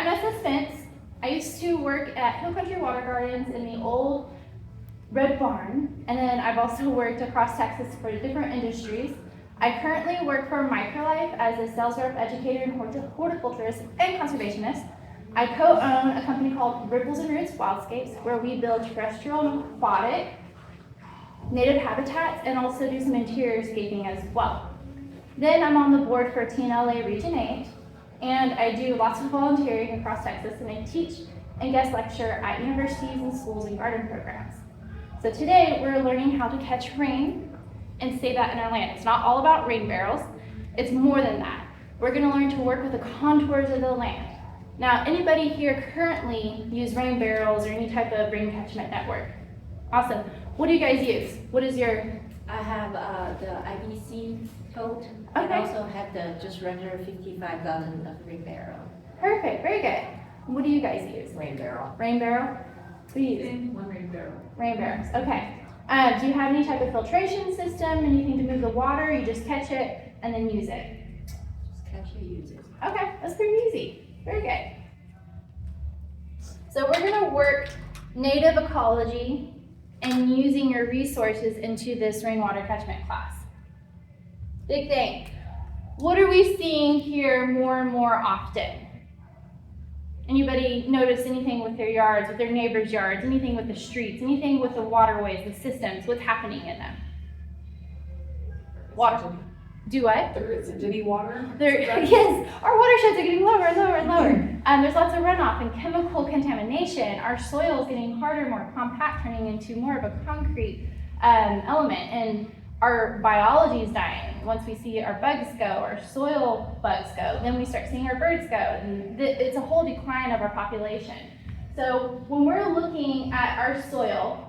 I'm Nessa Spence. I used to work at Hill Country Water Gardens in the old Red Barn, and then I've also worked across Texas for different industries. I currently work for Microlife as a sales rep, educator, and horticulturist and conservationist. I co-own a company called Ripples and Roots Wildscapes, where we build terrestrial and aquatic native habitats and also do some interior scaping as well. Then I'm on the board for TNLA Region 8, and I do lots of volunteering across Texas, and I teach and guest lecture at universities and schools and garden programs. So today we're learning how to catch rain and save that in our land. It's not all about rain barrels, it's more than that. We're gonna learn to work with the contours of the land. Now, anybody here currently use rain barrels or any type of rain catchment network? Awesome. What do you guys use? What is your? I have the IBC tote, and also have the just regular 55 gallon of rain barrel. Perfect, very good. What do you guys use? Rain barrel. Rain barrel? What do you use? One rain barrel. Rain barrels, okay. Do you have any type of filtration system, anything to move the water? You just catch it and then use it? Just catch it, use it. Okay, that's pretty easy. Very good. So we're gonna work native ecology and using your resources into this rainwater catchment class. Big thing. What are we seeing here more and more often? Anybody notice anything with their yards, with their neighbors' yards, anything with the streets, anything with the waterways, the systems, what's happening in them? Water. Do what? There is acidity water. Yes, our watersheds are getting lower and lower and lower. There's lots of runoff and chemical contamination. Our soil is getting harder, more compact, turning into more of a concrete element. And our biology is dying. Once we see our bugs go, our soil bugs go, then we start seeing our birds go. And it's a whole decline of our population. So when we're looking at our soil,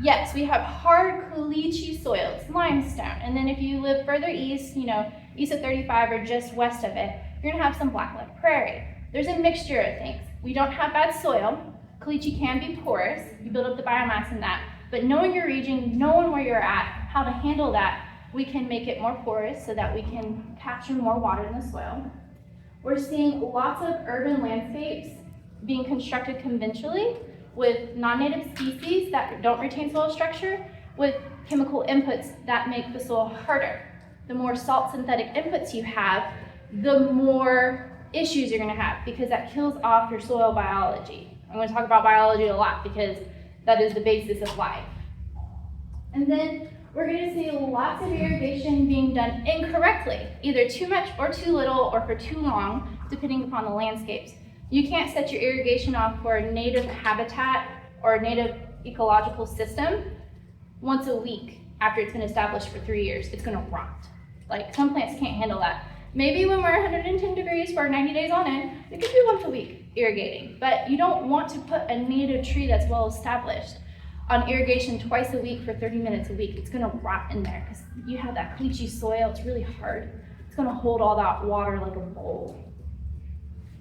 yes, we have hard caliche soil, it's limestone. And then if you live further east, east of 35 or just west of it, you're gonna have some blacklead prairie. There's a mixture of things. We don't have bad soil. Caliche can be porous. You build up the biomass in that. But knowing your region, knowing where you're at, how to handle that, we can make it more porous so that we can capture more water in the soil. We're seeing lots of urban landscapes being constructed conventionally with non-native species that don't retain soil structure, with chemical inputs that make the soil harder. The more salt synthetic inputs you have, the more issues you're gonna have, because that kills off your soil biology. I'm gonna talk about biology a lot because that is the basis of life. And then we're gonna see lots of irrigation being done incorrectly, either too much or too little or for too long, depending upon the landscapes. You can't set your irrigation off for a native habitat or a native ecological system once a week after it's been established for 3 years. It's gonna rot. Like, some plants can't handle that. Maybe when we're 110 degrees for 90 days on end, it could be once a week irrigating, but you don't want to put a native tree that's well established on irrigation twice a week for 30 minutes a week. It's gonna rot in there because you have that caliche soil, it's really hard. It's gonna hold all that water like a bowl.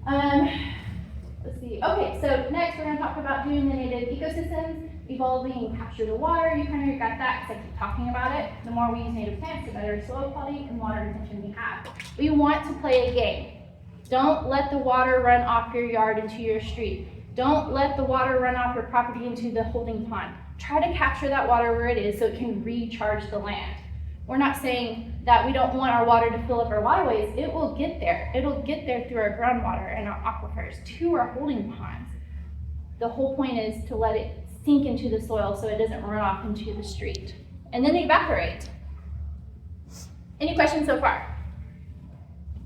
Let's see. Okay, so next we're going to talk about doing the native ecosystems, evolving and capture the water. You kind of got that because I keep talking about it. The more we use native plants, the better soil quality and water retention we have. We want to play a game. Don't let the water run off your yard into your street. Don't let the water run off your property into the holding pond. Try to capture that water where it is so it can recharge the land. We're not saying that we don't want our water to fill up our waterways. It will get there. It'll get there through our groundwater and our aquifers to our holding ponds. The whole point is to let it sink into the soil so it doesn't run off into the street and then evaporate. Any questions so far?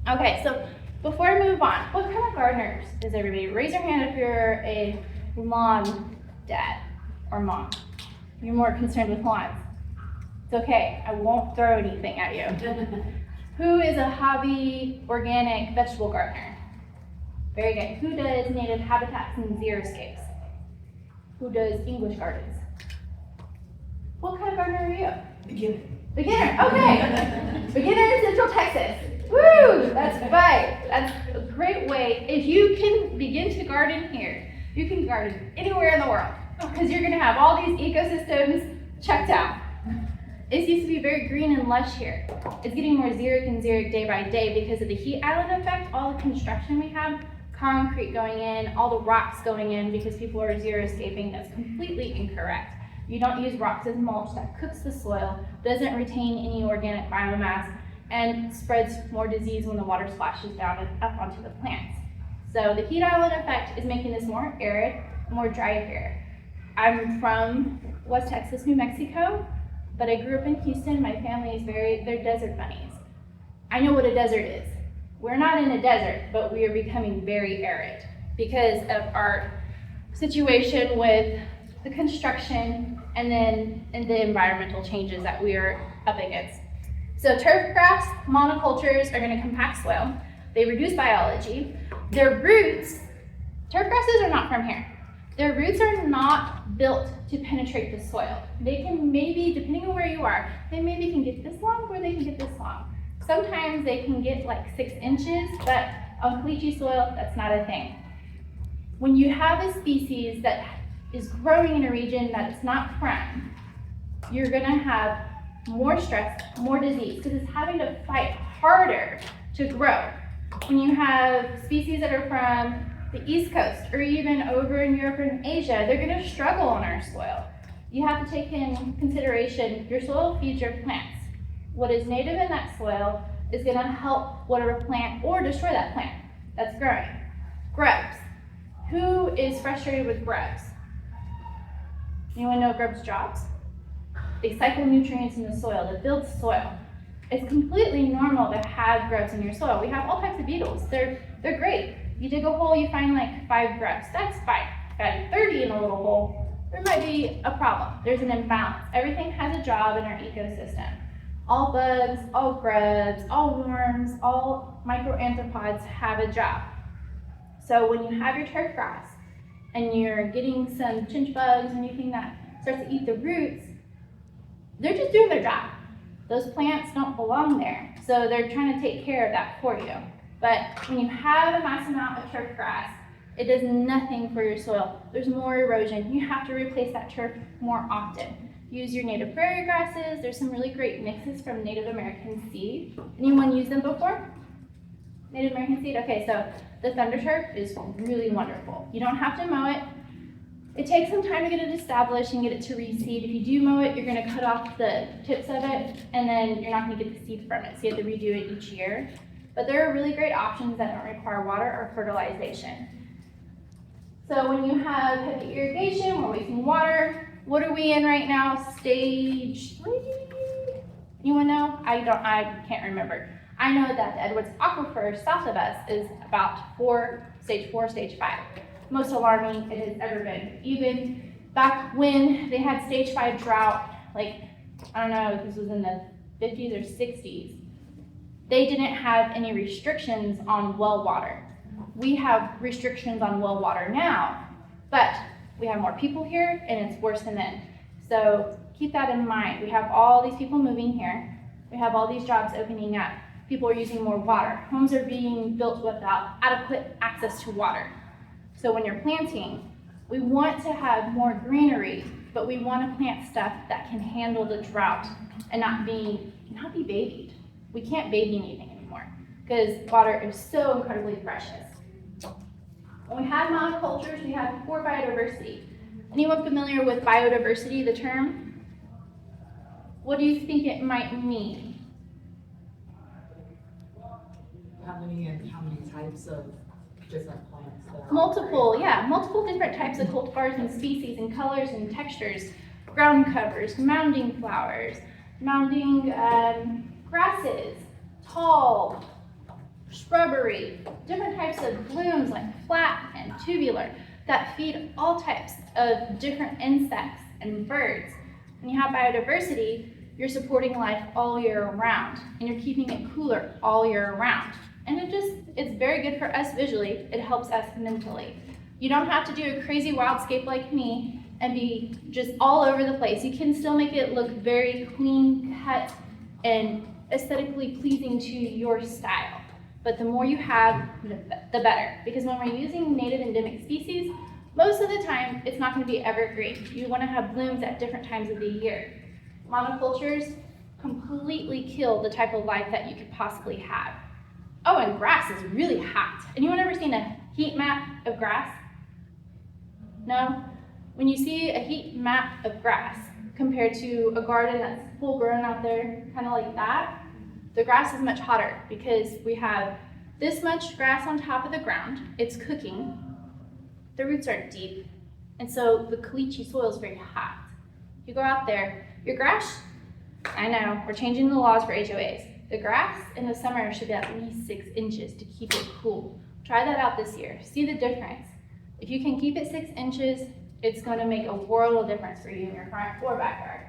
Okay, so before I move on, what kind of gardeners is everybody? Raise your hand if you're a lawn dad or mom. You're more concerned with lawns. It's okay, I won't throw anything at you. Who is a hobby organic vegetable gardener? Very good. Who does native habitats and xeriscapes? Who does English gardens? What kind of gardener are you? Beginner. Beginner, okay. Beginner in Central Texas. Woo, that's right. That's a great way. If you can begin to garden here, you can garden anywhere in the world because you're gonna have all these ecosystems checked out. It used to be very green and lush here. It's getting more xeric and xeric day by day because of the heat island effect. All the construction we have concrete going in, all the rocks going in because people are xeriscaping. That's completely incorrect. You don't use rocks as mulch. That cooks the soil, doesn't retain any organic biomass, and spreads more disease when the water splashes down and up onto the plants. So the heat island effect is making this more arid, more dry here. I'm from West Texas, New Mexico, but I grew up in Houston. My family is they're desert bunnies. I know what a desert is. We're not in a desert, but we are becoming very arid because of our situation with the construction and the environmental changes that we are up against. So turf grass monocultures are going to compact soil. They reduce biology. Their roots, turf grasses are not from here. Their roots are not built to penetrate the soil. They can maybe, depending on where you are, they maybe can get this long or they can get this long. Sometimes they can get like 6 inches, but on caliche soil, that's not a thing. When you have a species that is growing in a region that it's not from, you're gonna have more stress, more disease, because it's having to fight harder to grow. When you have species that are from the East Coast or even over in Europe and Asia, they're gonna struggle on our soil. You have to take in consideration your soil feeds your plants. What is native in that soil is gonna help whatever plant or destroy that plant that's growing. Grubs. Who is frustrated with grubs? Anyone know grubs' jobs? They cycle nutrients in the soil, they build soil. It's completely normal to have grubs in your soil. We have all types of beetles. They're great. You dig a hole, you find like 5 grubs. That's fine. Got 30 in a little hole, there might be a problem. There's an imbalance. Everything has a job in our ecosystem. All bugs, all grubs, all worms, all microanthropods have a job. So when you have your turf grass and you're getting some chinch bugs or anything that starts to eat the roots, they're just doing their job. Those plants don't belong there. So they're trying to take care of that for you. But when you have a mass amount of turf grass, it does nothing for your soil. There's more erosion. You have to replace that turf more often. Use your native prairie grasses. There's some really great mixes from Native American seed. Anyone used them before? Native American seed? Okay, so the thunder turf is really wonderful. You don't have to mow it. It takes some time to get it established and get it to reseed. If you do mow it, you're gonna cut off the tips of it and then you're not gonna get the seed from it. So you have to redo it each year. But there are really great options that don't require water or fertilization. So when you have heavy irrigation, we're wasting water. What are we in right now? Stage 3? Anyone know? I can't remember. I know that the Edwards Aquifer south of us is about stage 4, stage 5. Most alarming it has ever been. Even back when they had stage 5 drought, like, I don't know if this was in the 50s or 60s, they didn't have any restrictions on well water. We have restrictions on well water now, but we have more people here and it's worse than then. So keep that in mind. We have all these people moving here. We have all these jobs opening up. People are using more water. Homes are being built without adequate access to water. So when you're planting, we want to have more greenery, but we want to plant stuff that can handle the drought and not be babied. We can't baby anything anymore because water is so incredibly precious. When we have monocultures, we have poor biodiversity. Anyone familiar with biodiversity, the term? What do you think it might mean? How many types of different plants? Multiple different types of cultivars and species and colors and textures, ground covers, mounding flowers, mounding grasses, tall, shrubbery, different types of blooms like flat and tubular that feed all types of different insects and birds. When you have biodiversity, you're supporting life all year round and you're keeping it cooler all year round. And it's very good for us visually. It helps us mentally. You don't have to do a crazy wildscape like me and be just all over the place. You can still make it look very clean cut and aesthetically pleasing to your style. But the more you have, the better. Because when we're using native endemic species, most of the time, it's not going to be evergreen. You want to have blooms at different times of the year. Monocultures completely kill the type of life that you could possibly have. Oh, and grass is really hot. Anyone ever seen a heat map of grass? No? When you see a heat map of grass compared to a garden that's full grown out there, kind of like that, the grass is much hotter because we have this much grass on top of the ground. It's cooking. The roots are deep, and so the caliche soil is very hot. You go out there, your grass, I know, we're changing the laws for HOAs. The grass in the summer should be at least 6 inches to keep it cool. Try that out this year. See the difference. If you can keep it 6 inches, it's going to make a world of difference for you in your front or backyard.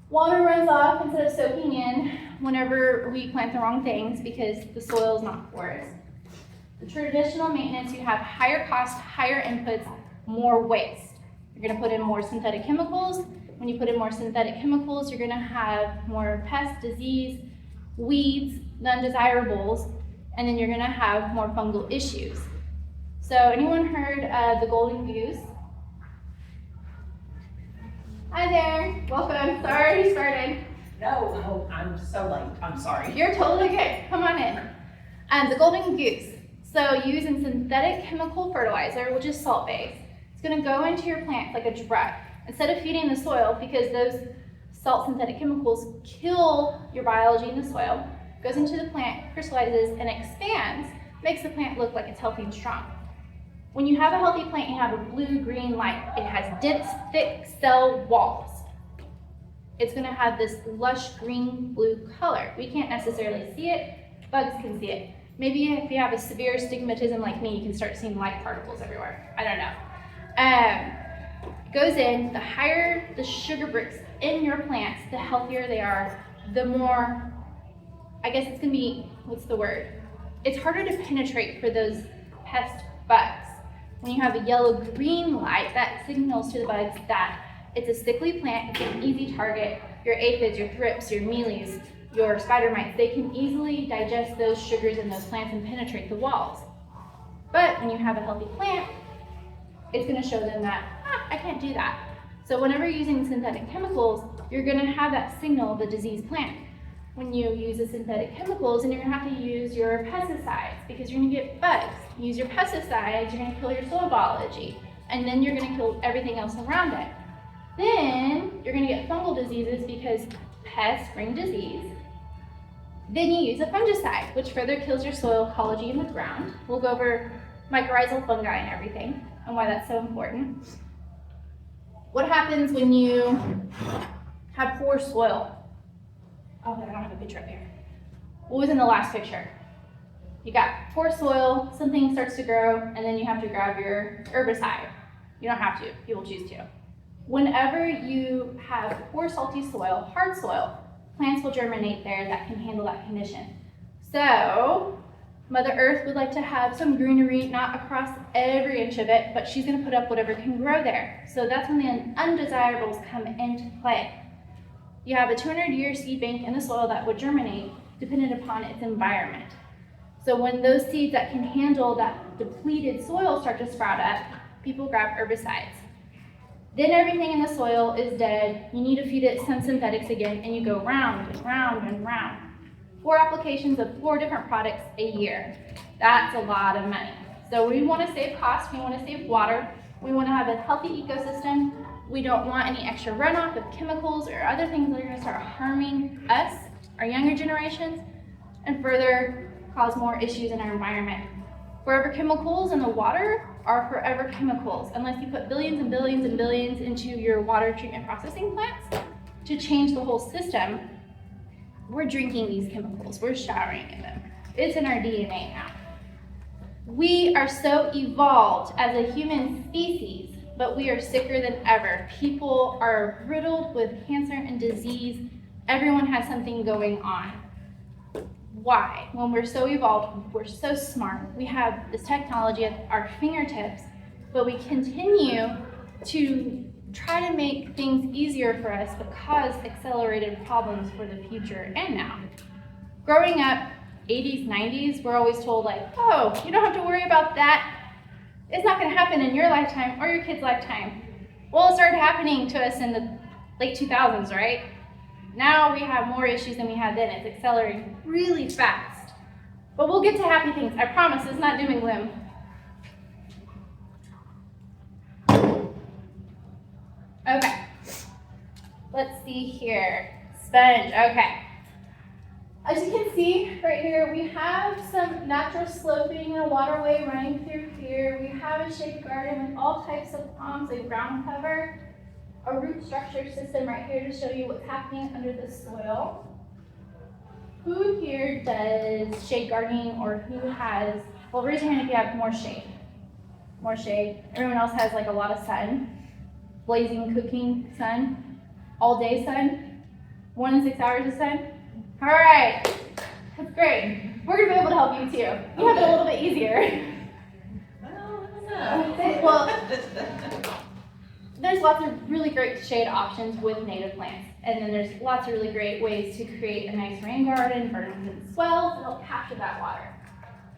Water runs off instead of soaking in whenever we plant the wrong things because the soil is not porous. The traditional maintenance, you have higher cost, higher inputs, more waste. You're going to put in more synthetic chemicals. When you put in more synthetic chemicals, you're going to have more pests, disease, weeds, the undesirables, and then you're going to have more fungal issues. So anyone heard of the golden goose? Hi there, welcome. Sorry, you started. No, I'm so late. I'm sorry. You're totally good. Come on in. The golden goose. So using synthetic chemical fertilizer, which is salt-based, it's going to go into your plants like a drug. Instead of feeding the soil, because those salt synthetic chemicals kill your biology in the soil, goes into the plant, crystallizes, and expands, makes the plant look like it's healthy and strong. When you have a healthy plant, you have a blue-green light. It has dense, thick cell walls. It's going to have this lush green-blue color. We can't necessarily see it. Bugs can see it. Maybe if you have a severe stigmatism like me, you can start seeing light particles everywhere. I don't know. Goes in, the higher the sugar bricks in your plants, the healthier they are, the more, I guess it's going to be, what's the word? It's harder to penetrate for those pest bugs. When you have a yellow-green light, that signals to the bugs that it's a sickly plant, it's an easy target. Your aphids, your thrips, your mealies, your spider mites, they can easily digest those sugars in those plants and penetrate the walls. But when you have a healthy plant, it's going to show them that, I can't do that. So whenever you're using synthetic chemicals, you're going to have that signal of the diseased plant. When you use the synthetic chemicals, and you're going to have to use your pesticides because you're going to get bugs. Use your pesticides, you're going to kill your soil biology, and then you're going to kill everything else around it. Then you're going to get fungal diseases because pests bring disease. Then you use a fungicide, which further kills your soil ecology in the ground. We'll go over mycorrhizal fungi and everything and why that's so important. What happens when you have poor soil? Oh, I don't have a picture up here. What was in the last picture? You got poor soil, something starts to grow, and then you have to grab your herbicide. You don't have to, people choose to. Whenever you have poor salty soil, hard soil, plants will germinate there that can handle that condition. So, Mother Earth would like to have some greenery, not across every inch of it, but she's gonna put up whatever can grow there. So that's when the undesirables come into play. You have a 200-year seed bank in the soil that would germinate dependent upon its environment. So when those seeds that can handle that depleted soil start to sprout up, people grab herbicides. Then everything in the soil is dead. You need to feed it some synthetics again, and you go round and round and round. 4 applications of 4 different products a year. That's a lot of money. So we want to save costs, we want to save water, we want to have a healthy ecosystem. We don't want any extra runoff of chemicals or other things that are going to start harming us, our younger generations, and further cause more issues in our environment. Forever chemicals in the water are forever chemicals, unless you put billions and billions and billions into your water treatment processing plants to change the whole system. We're drinking these chemicals, we're showering in them. It's in our DNA now. We are so evolved as a human species, but we are sicker than ever. People are riddled with cancer and disease. Everyone has something going on. Why? When we're so evolved, we're so smart, we have this technology at our fingertips, but we continue to try to make things easier for us but cause accelerated problems for the future and now. Growing up, 80s, 90s, we're always told like, oh, you don't have to worry about that. It's not gonna happen in your lifetime or your kid's lifetime. Well, it started happening to us in the late 2000s, right? Now we have more issues than we had then. It's accelerating really fast. But we'll get to happy things. I promise, it's not doom and gloom. Okay. Let's see here. Sponge, okay. As you can see right here, we have some natural sloping and a waterway running through here. We have a shade garden with all types of palms and ground cover. A root structure system right here to show you what's happening under the soil. Who here does shade gardening, or who has, well, raise your hand if you have more shade. More shade. Everyone else has like a lot of sun. Blazing, cooking sun. All day sun. 1 to 6 hours of sun. All right, that's great. We're gonna be able to help you too. You have it a little bit easier. Well, there's lots of really great shade options with native plants. And then there's lots of really great ways to create a nice rain garden, gardens and swells that'll capture that water.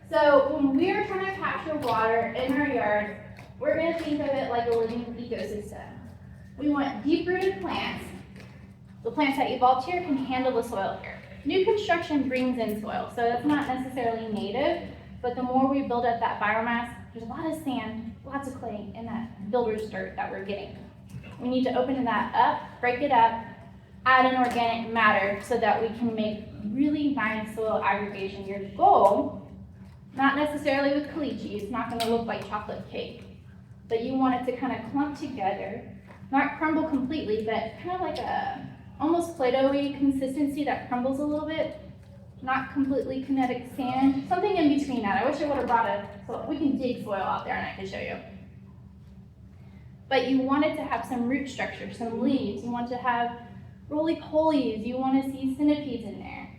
So when we're trying to capture water in our yard, we're gonna think of it like a living ecosystem. We want deep-rooted plants. The plants that evolved here can handle the soil here. New construction brings in soil, so that's not necessarily native, but the more we build up that biomass, there's a lot of sand, lots of clay in that builder's dirt that we're getting. We need to open that up, break it up, add in organic matter so that we can make really nice soil aggregation. Your goal, not necessarily with caliche, it's not gonna look like chocolate cake, but you want it to kind of clump together, not crumble completely, but kind of like a almost Play-Doh-y consistency that crumbles a little bit, not completely kinetic sand, something in between that. I wish I would have brought so we can dig soil out there and I can show you. But you want it to have some root structure, some leaves. You want to have roly-polies. You want to see centipedes in there.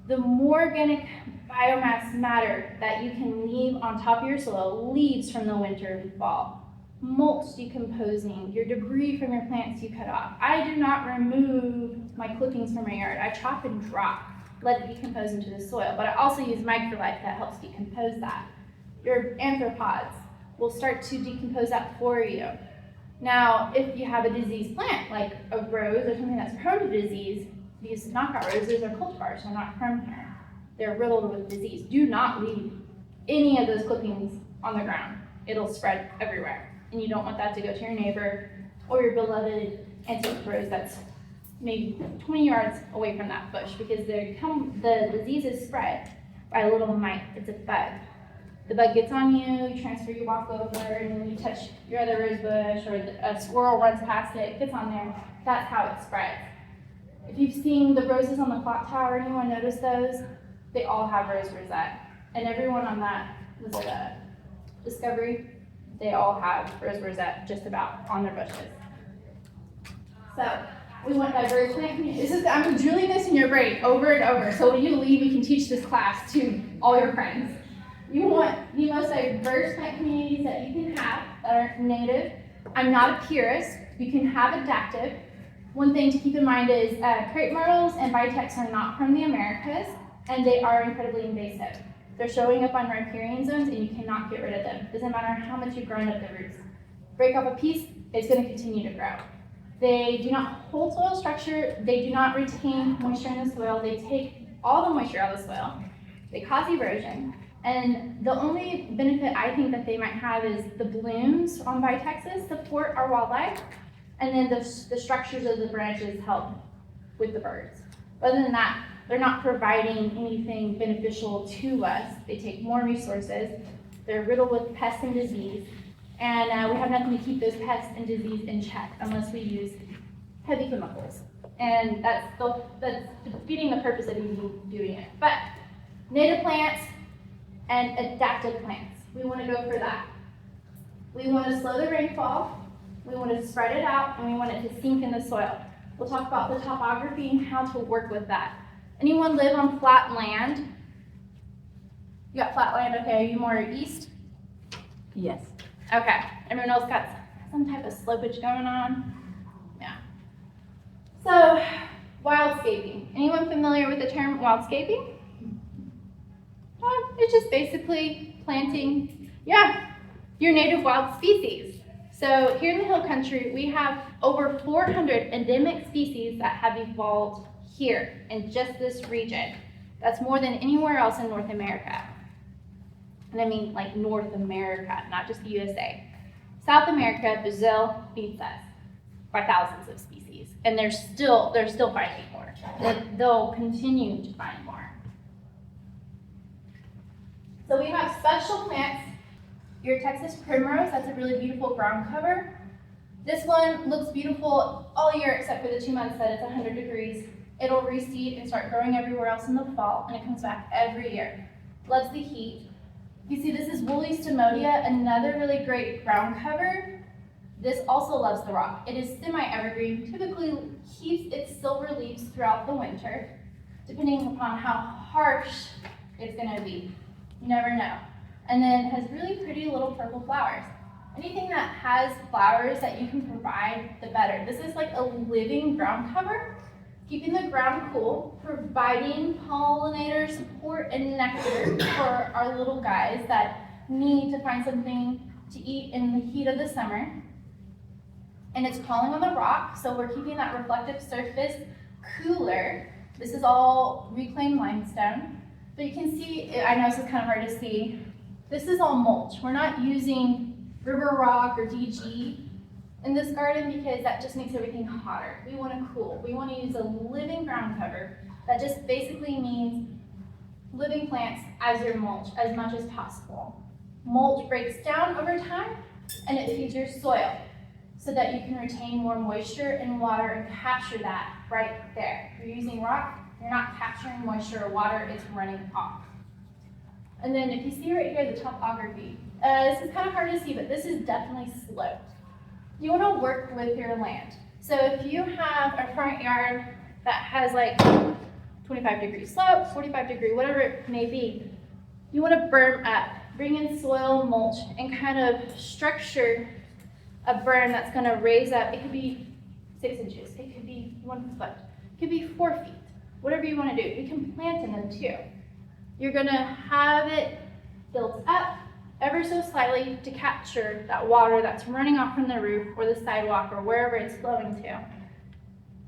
The more organic biomass matter that you can leave on top of your soil, leaves from the winter and fall, mulch decomposing, your debris from your plants you cut off. I do not remove my clippings from my yard. I chop and drop, let it decompose into the soil, but I also use microlife that helps decompose that. Your arthropods will start to decompose that for you. Now, if you have a diseased plant, like a rose or something that's prone to disease, these knockout roses or cultivars are not prone here. They're riddled with disease. Do not leave any of those clippings on the ground. It'll spread everywhere. And you don't want that to go to your neighbor or your beloved antique rose that's maybe 20 yards away from that bush, because the disease is spread by a little mite. It's a bug. The bug gets on you, you transfer, you walk over, and then you touch your other rose bush, or a squirrel runs past it, gets on there. That's how it spreads. If you've seen the roses on the clock tower, anyone notice those? They all have rose rosette. And everyone on that, was it a Discovery? They all have rose rosette just about on their bushes. So we want diverse plant communities. I'm drilling this in your brain over and over, so when you leave, you can teach this class to all your friends. You want the most diverse plant communities that you can have that are native. I'm not a purist. You can have adaptive. One thing to keep in mind is crepe myrtles and vitex are not from the Americas, and they are incredibly invasive. They're showing up on riparian zones, and you cannot get rid of them. Doesn't matter how much you've grown up the roots. Break off a piece, it's going to continue to grow. They do not hold soil structure. They do not retain moisture in the soil. They take all the moisture out of the soil. They cause erosion. And the only benefit I think that they might have is the blooms on vitexes support our wildlife, and then the structures of the branches help with the birds. Other than that, they're not providing anything beneficial to us. They take more resources. They're riddled with pests and disease, and we have nothing to keep those pests and disease in check unless we use heavy chemicals. And that's defeating the purpose of even doing it. But native plants and adaptive plants, we want to go for that. We want to slow the rainfall, we want to spread it out, and we want it to sink in the soil. We'll talk about the topography and how to work with that. Anyone live on flat land? You got flat land, okay, are you more east? Yes. Okay, everyone else got some type of slopage going on? Yeah. So, wildscaping. Anyone familiar with the term wildscaping? It's just basically planting, your native wild species. So here in the hill country, we have over 400 endemic species that have evolved here in just this region. That's more than anywhere else in North America. And I mean like North America, not just the USA. South America, Brazil beats us by thousands of species. And they're still finding more. They'll continue to find more. So we have special plants. Your Texas primrose, that's a really beautiful ground cover. This one looks beautiful all year except for the 2 months that it's 100 degrees. It'll reseed and start growing everywhere else in the fall, and it comes back every year. Loves the heat. You see, this is woolly stomodia, another really great ground cover. This also loves the rock. It is semi-evergreen, typically keeps its silver leaves throughout the winter, depending upon how harsh it's gonna be. You never know. And then has really pretty little purple flowers. Anything that has flowers that you can provide, the better. This is like a living ground cover, keeping the ground cool, providing pollinator support and nectar for our little guys that need to find something to eat in the heat of the summer. And it's crawling on the rock, so we're keeping that reflective surface cooler. This is all reclaimed limestone. But you can see, I know this is kind of hard to see, this is all mulch. We're not using river rock or DG in this garden because that just makes everything hotter. We want to cool. We want to use a living ground cover. That just basically means living plants as your mulch as much as possible. Mulch breaks down over time and it feeds your soil so that you can retain more moisture and water and capture that right there. If you're using rock, you're not capturing moisture or water, it's running off. And then if you see right here, the topography, this is kind of hard to see, but this is definitely sloped. You want to work with your land. So if you have a front yard that has like 25-degree slope, 45-degree, whatever it may be, you want to berm up, bring in soil, mulch, and kind of structure a berm that's going to raise up. It could be 6 inches, it could be 1 foot, it could be 4 feet, whatever you want to do. You can plant in them too. You're going to have it built up ever so slightly to capture that water that's running off from the roof or the sidewalk or wherever it's flowing to,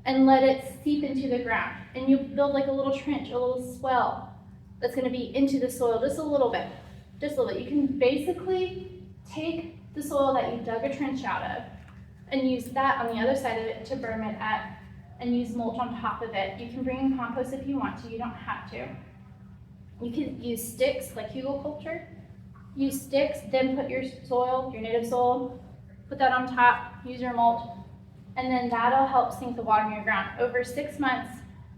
and let it seep into the ground. And you build like a little trench, a little swell that's going to be into the soil just a little bit. Just a little bit. You can basically take the soil that you dug a trench out of and use that on the other side of it to berm it up and use mulch on top of it. You can bring in compost if you want to, you don't have to. You can use sticks like hugelkultur. Use sticks, then put your soil, your native soil, put that on top, use your mulch, and then that'll help sink the water in your ground. Over 6 months,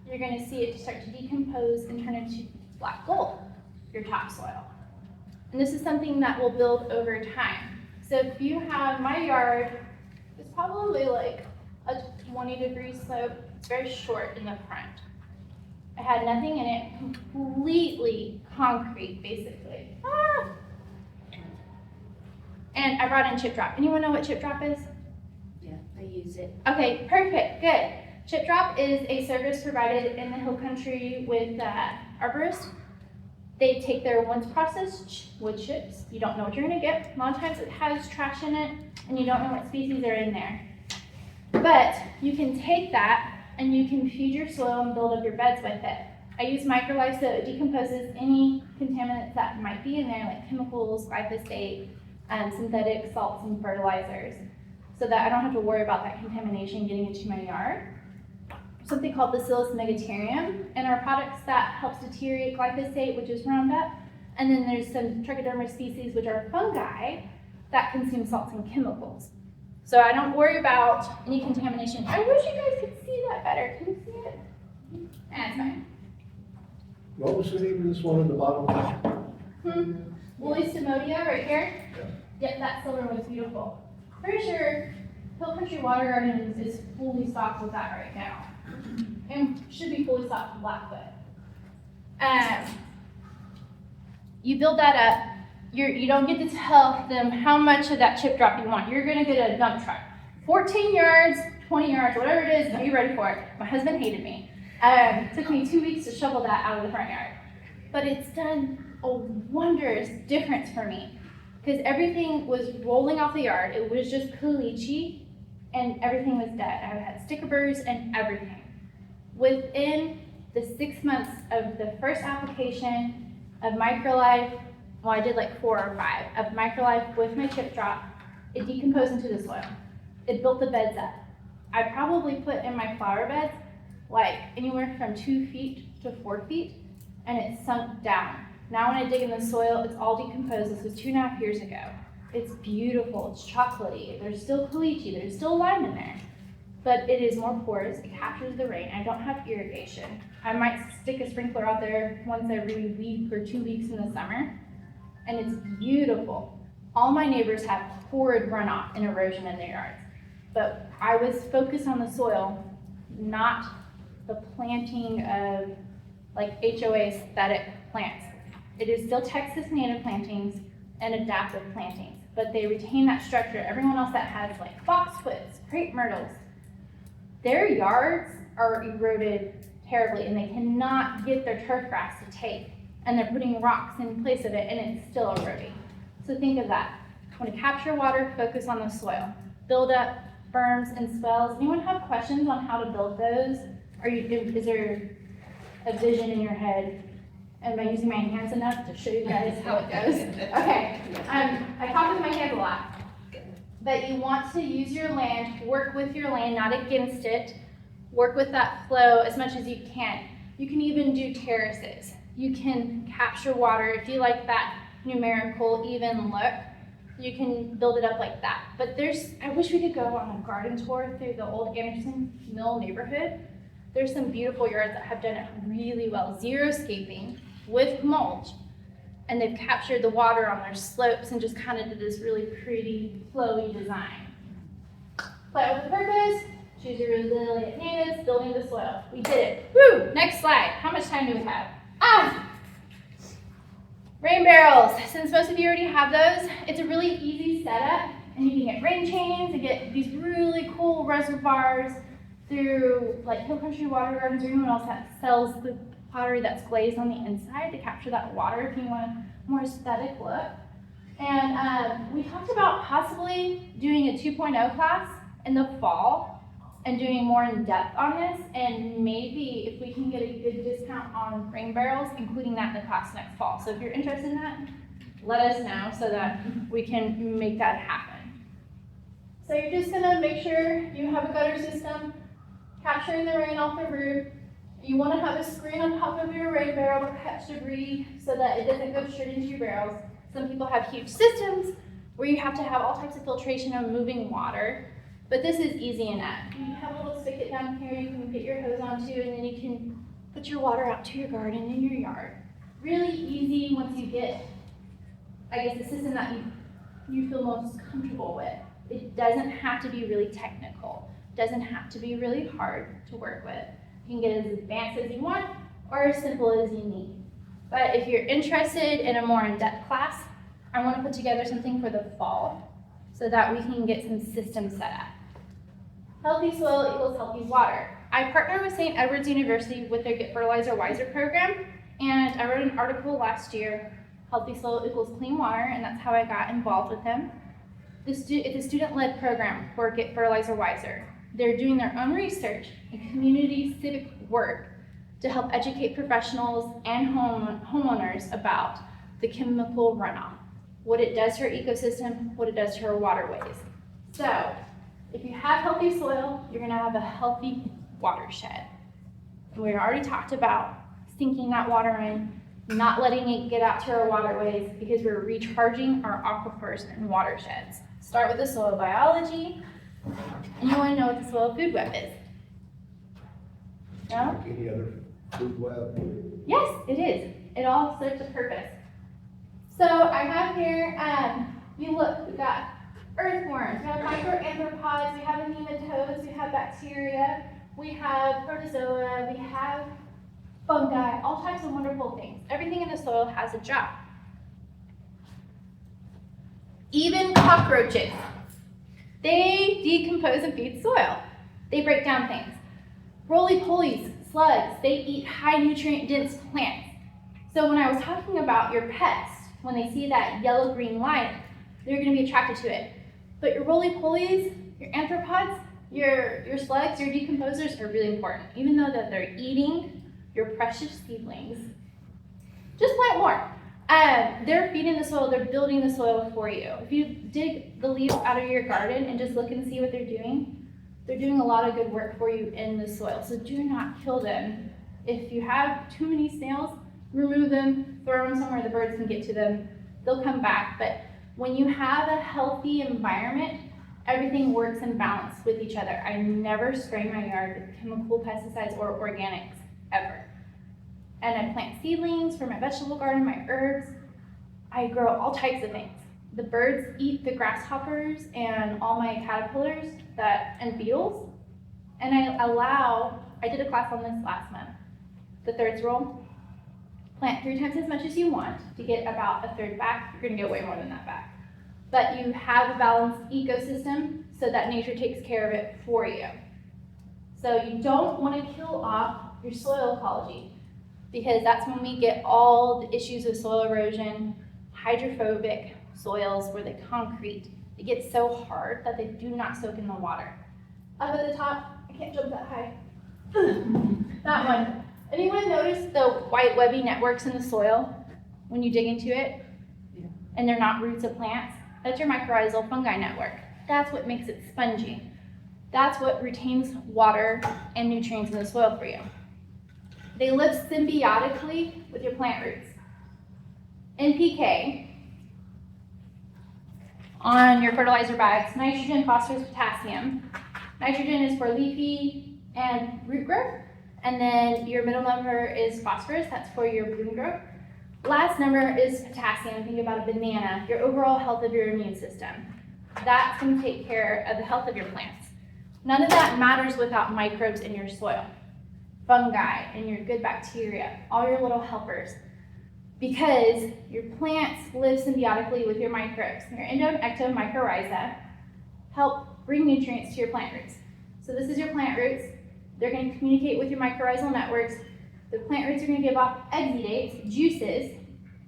you're going to see it start to decompose and turn into black gold, your topsoil. And this is something that will build over time. So if you have, my yard is probably like a 20-degree slope. It's very short in the front. I had nothing in it, completely concrete, basically. And I brought in chip drop. Anyone know what chip drop is? Yeah, I use it. Okay, perfect, good. Chip drop is a service provided in the hill country with arborists. They take their once processed wood chips. You don't know what you're gonna get. A lot of times it has trash in it and you don't know what species are in there. But you can take that and you can feed your soil and build up your beds with it. I use microlife so it decomposes any contaminants that might be in there, like chemicals, glyphosate, synthetic salts and fertilizers, so that I don't have to worry about that contamination getting into my yard. Something called Bacillus megaterium, and our products that helps deteriorate glyphosate, which is Roundup, and then there's some trichoderma species, which are fungi that consume salts and chemicals. So I don't worry about any contamination. I wish you guys could see that better. Can you see it? That's fine. What was the name of this one in the bottom? Woolly stomodia right here. Yep, that silver one's beautiful. Pretty sure Hill Country Water Gardens is fully stocked with that right now. And should be fully stocked with Blackfoot. You build that up. You don't get to tell them how much of that chip drop you want. You're gonna get a dump truck. 14 yards, 20 yards, whatever it is, are you ready for it? My husband hated me. Took me 2 weeks to shovel that out of the front yard. But it's done a wondrous difference for me because everything was rolling off the yard. It was just caliche and everything was dead. I had sticker burrs and everything. Within the 6 months of the first application of Microlife, well, I did like 4 or 5 of Microlife with my chip drop, it decomposed into the soil. It built the beds up. I probably put in my flower beds like anywhere from 2 feet to 4 feet, and it sunk down. Now when I dig in the soil, it's all decomposed. This was 2.5 years ago. It's beautiful, it's chocolatey. There's still caliche, there's still lime in there, but it is more porous, it captures the rain. I don't have irrigation. I might stick a sprinkler out there once every week or 2 weeks in the summer, and it's beautiful. All my neighbors have horrid runoff and erosion in their yards, but I was focused on the soil, not the planting of like HOA aesthetic plants. It is still Texas native plantings and adaptive plantings, but they retain that structure. Everyone else that has like boxwoods, crepe myrtles, their yards are eroded terribly and they cannot get their turf grass to take, and they're putting rocks in place of it and it's still eroding. So think of that. When to capture water, focus on the soil. Build up berms and swells. Anyone have questions on how to build those? Is there a vision in your head? Am I using my hands enough to show you guys how it goes? Okay, I talk with my hands a lot. But you want to use your land, work with your land, not against it. Work with that flow as much as you can. You can even do terraces. You can capture water. If you like that numerical even look, you can build it up like that. But I wish we could go on a garden tour through the old Anderson Mill neighborhood. There's some beautiful yards that have done it really well. Xeriscaping with mulch, and they've captured the water on their slopes and just kind of did this really pretty, flowy design. Plant with a purpose, choose your resilient natives, building the soil. We did it. Woo! Next slide. How much time do we have? Rain barrels. Since most of you already have those, it's a really easy setup, and you can get rain chains and get these really cool reservoirs through like Hill Country Water Gardens or anyone else that sells the pottery that's glazed on the inside to capture that water if you want a more aesthetic look. And we talked about possibly doing a 2.0 class in the fall and doing more in depth on this, and maybe if we can get a good discount on rain barrels, including that in the class next fall. So if you're interested in that, let us know so that we can make that happen. So you're just gonna make sure you have a gutter system capturing the rain off the roof. You want to have a screen on top of your rain barrel to catch debris so that it doesn't go straight into your barrels. Some people have huge systems where you have to have all types of filtration and moving water, but this is easy enough. You have a little spigot down here you can get your hose onto, and then you can put your water out to your garden in your yard. Really easy once you get, I guess, the system that you feel most comfortable with. It doesn't have to be really technical. It doesn't have to be really hard to work with. You can get as advanced as you want or as simple as you need. But if you're interested in a more in-depth class, I want to put together something for the fall so that we can get some systems set up. Healthy soil equals healthy water. I partner with St. Edward's University with their Get Fertilizer Wiser program, and I wrote an article last year, Healthy Soil Equals Clean Water, and that's how I got involved with them. It's a student-led program for Get Fertilizer Wiser. They're doing their own research and community civic work to help educate professionals and homeowners about the chemical runoff, what it does to our ecosystem, what it does to our waterways. So, if you have healthy soil, you're gonna have a healthy watershed. And we already talked about sinking that water in, not letting it get out to our waterways because we're recharging our aquifers and watersheds. Start with the soil biology. And you want to know what the soil food web is? No? Like any other food web? Yes, it is. It all serves a purpose. So I have here, you look, we've got earthworms, we have microanthropods, we have nematodes, we have bacteria, we have protozoa, we have fungi, all types of wonderful things. Everything in the soil has a job. Even cockroaches. They decompose and feed soil. They break down things. Roly-polies, slugs, they eat high nutrient dense plants. So when I was talking about your pets, when they see that yellow-green light, they're gonna be attracted to it. But your roly-polies, your anthropods, your slugs, your decomposers are really important. Even though that they're eating, your precious seedlings, just plant more. They're feeding the soil, they're building the soil for you. If you dig the leaves out of your garden and just look and see what they're doing a lot of good work for you in the soil. So do not kill them. If you have too many snails, remove them, throw them somewhere the birds can get to them. They'll come back. But when you have a healthy environment, everything works in balance with each other. I never spray my yard with chemical pesticides or organics, ever. And I plant seedlings for my vegetable garden, my herbs. I grow all types of things. The birds eat the grasshoppers and all my caterpillars and beetles. And I did a class on this last month. The thirds rule, plant 3 times as much as you want to get about a third back. You're gonna get way more than that back. But you have a balanced ecosystem so that nature takes care of it for you. So you don't want to kill off your soil ecology, because that's when we get all the issues with soil erosion, hydrophobic soils where the concrete, it gets so hard that they do not soak in the water. Up at the top, I can't jump that high. That one. Anyone notice the white webby networks in the soil when you dig into it? Yeah. And they're not roots of plants? That's your mycorrhizal fungi network. That's what makes it spongy. That's what retains water and nutrients in the soil for you. They live symbiotically with your plant roots. NPK on your fertilizer bags, nitrogen, phosphorus, potassium. Nitrogen is for leafy and root growth, and then your middle number is phosphorus, that's for your bloom growth. Last number is potassium. Think about a banana, your overall health of your immune system. That's going to take care of the health of your plants. None of that matters without microbes in your soil. Fungi and your good bacteria, all your little helpers. Because your plants live symbiotically with your microbes. Your endo and ecto mycorrhiza help bring nutrients to your plant roots. So this is your plant roots. They're going to communicate with your mycorrhizal networks. The plant roots are going to give off exudates, juices,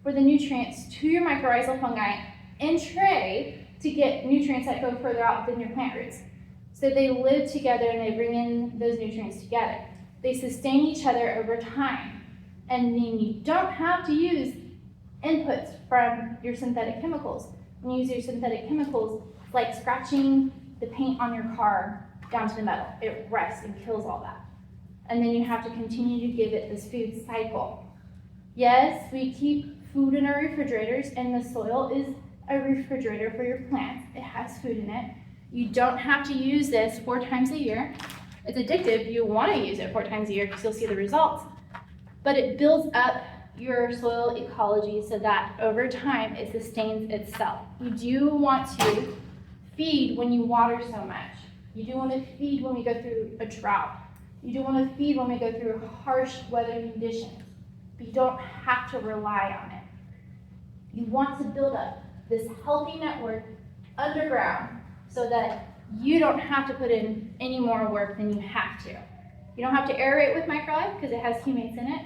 for the nutrients to your mycorrhizal fungi in trade to get nutrients that go further out within your plant roots. So they live together and they bring in those nutrients together. They sustain each other over time. And then you don't have to use inputs from your synthetic chemicals. When you use your synthetic chemicals, it's like scratching the paint on your car down to the metal. It rusts and kills all that. And then you have to continue to give it this food cycle. Yes, we keep food in our refrigerators, and the soil is a refrigerator for your plants. It has food in it. You don't have to use this 4 times a year. It's addictive. You want to use it 4 times a year because you'll see the results. But it builds up your soil ecology so that over time it sustains itself. You do want to feed when you water so much. You do want to feed when we go through a drought. You do want to feed when we go through harsh weather conditions. But you don't have to rely on it. You want to build up this healthy network underground so that you don't have to put in any more work than you have to. You don't have to aerate with microlife because it has humates in it.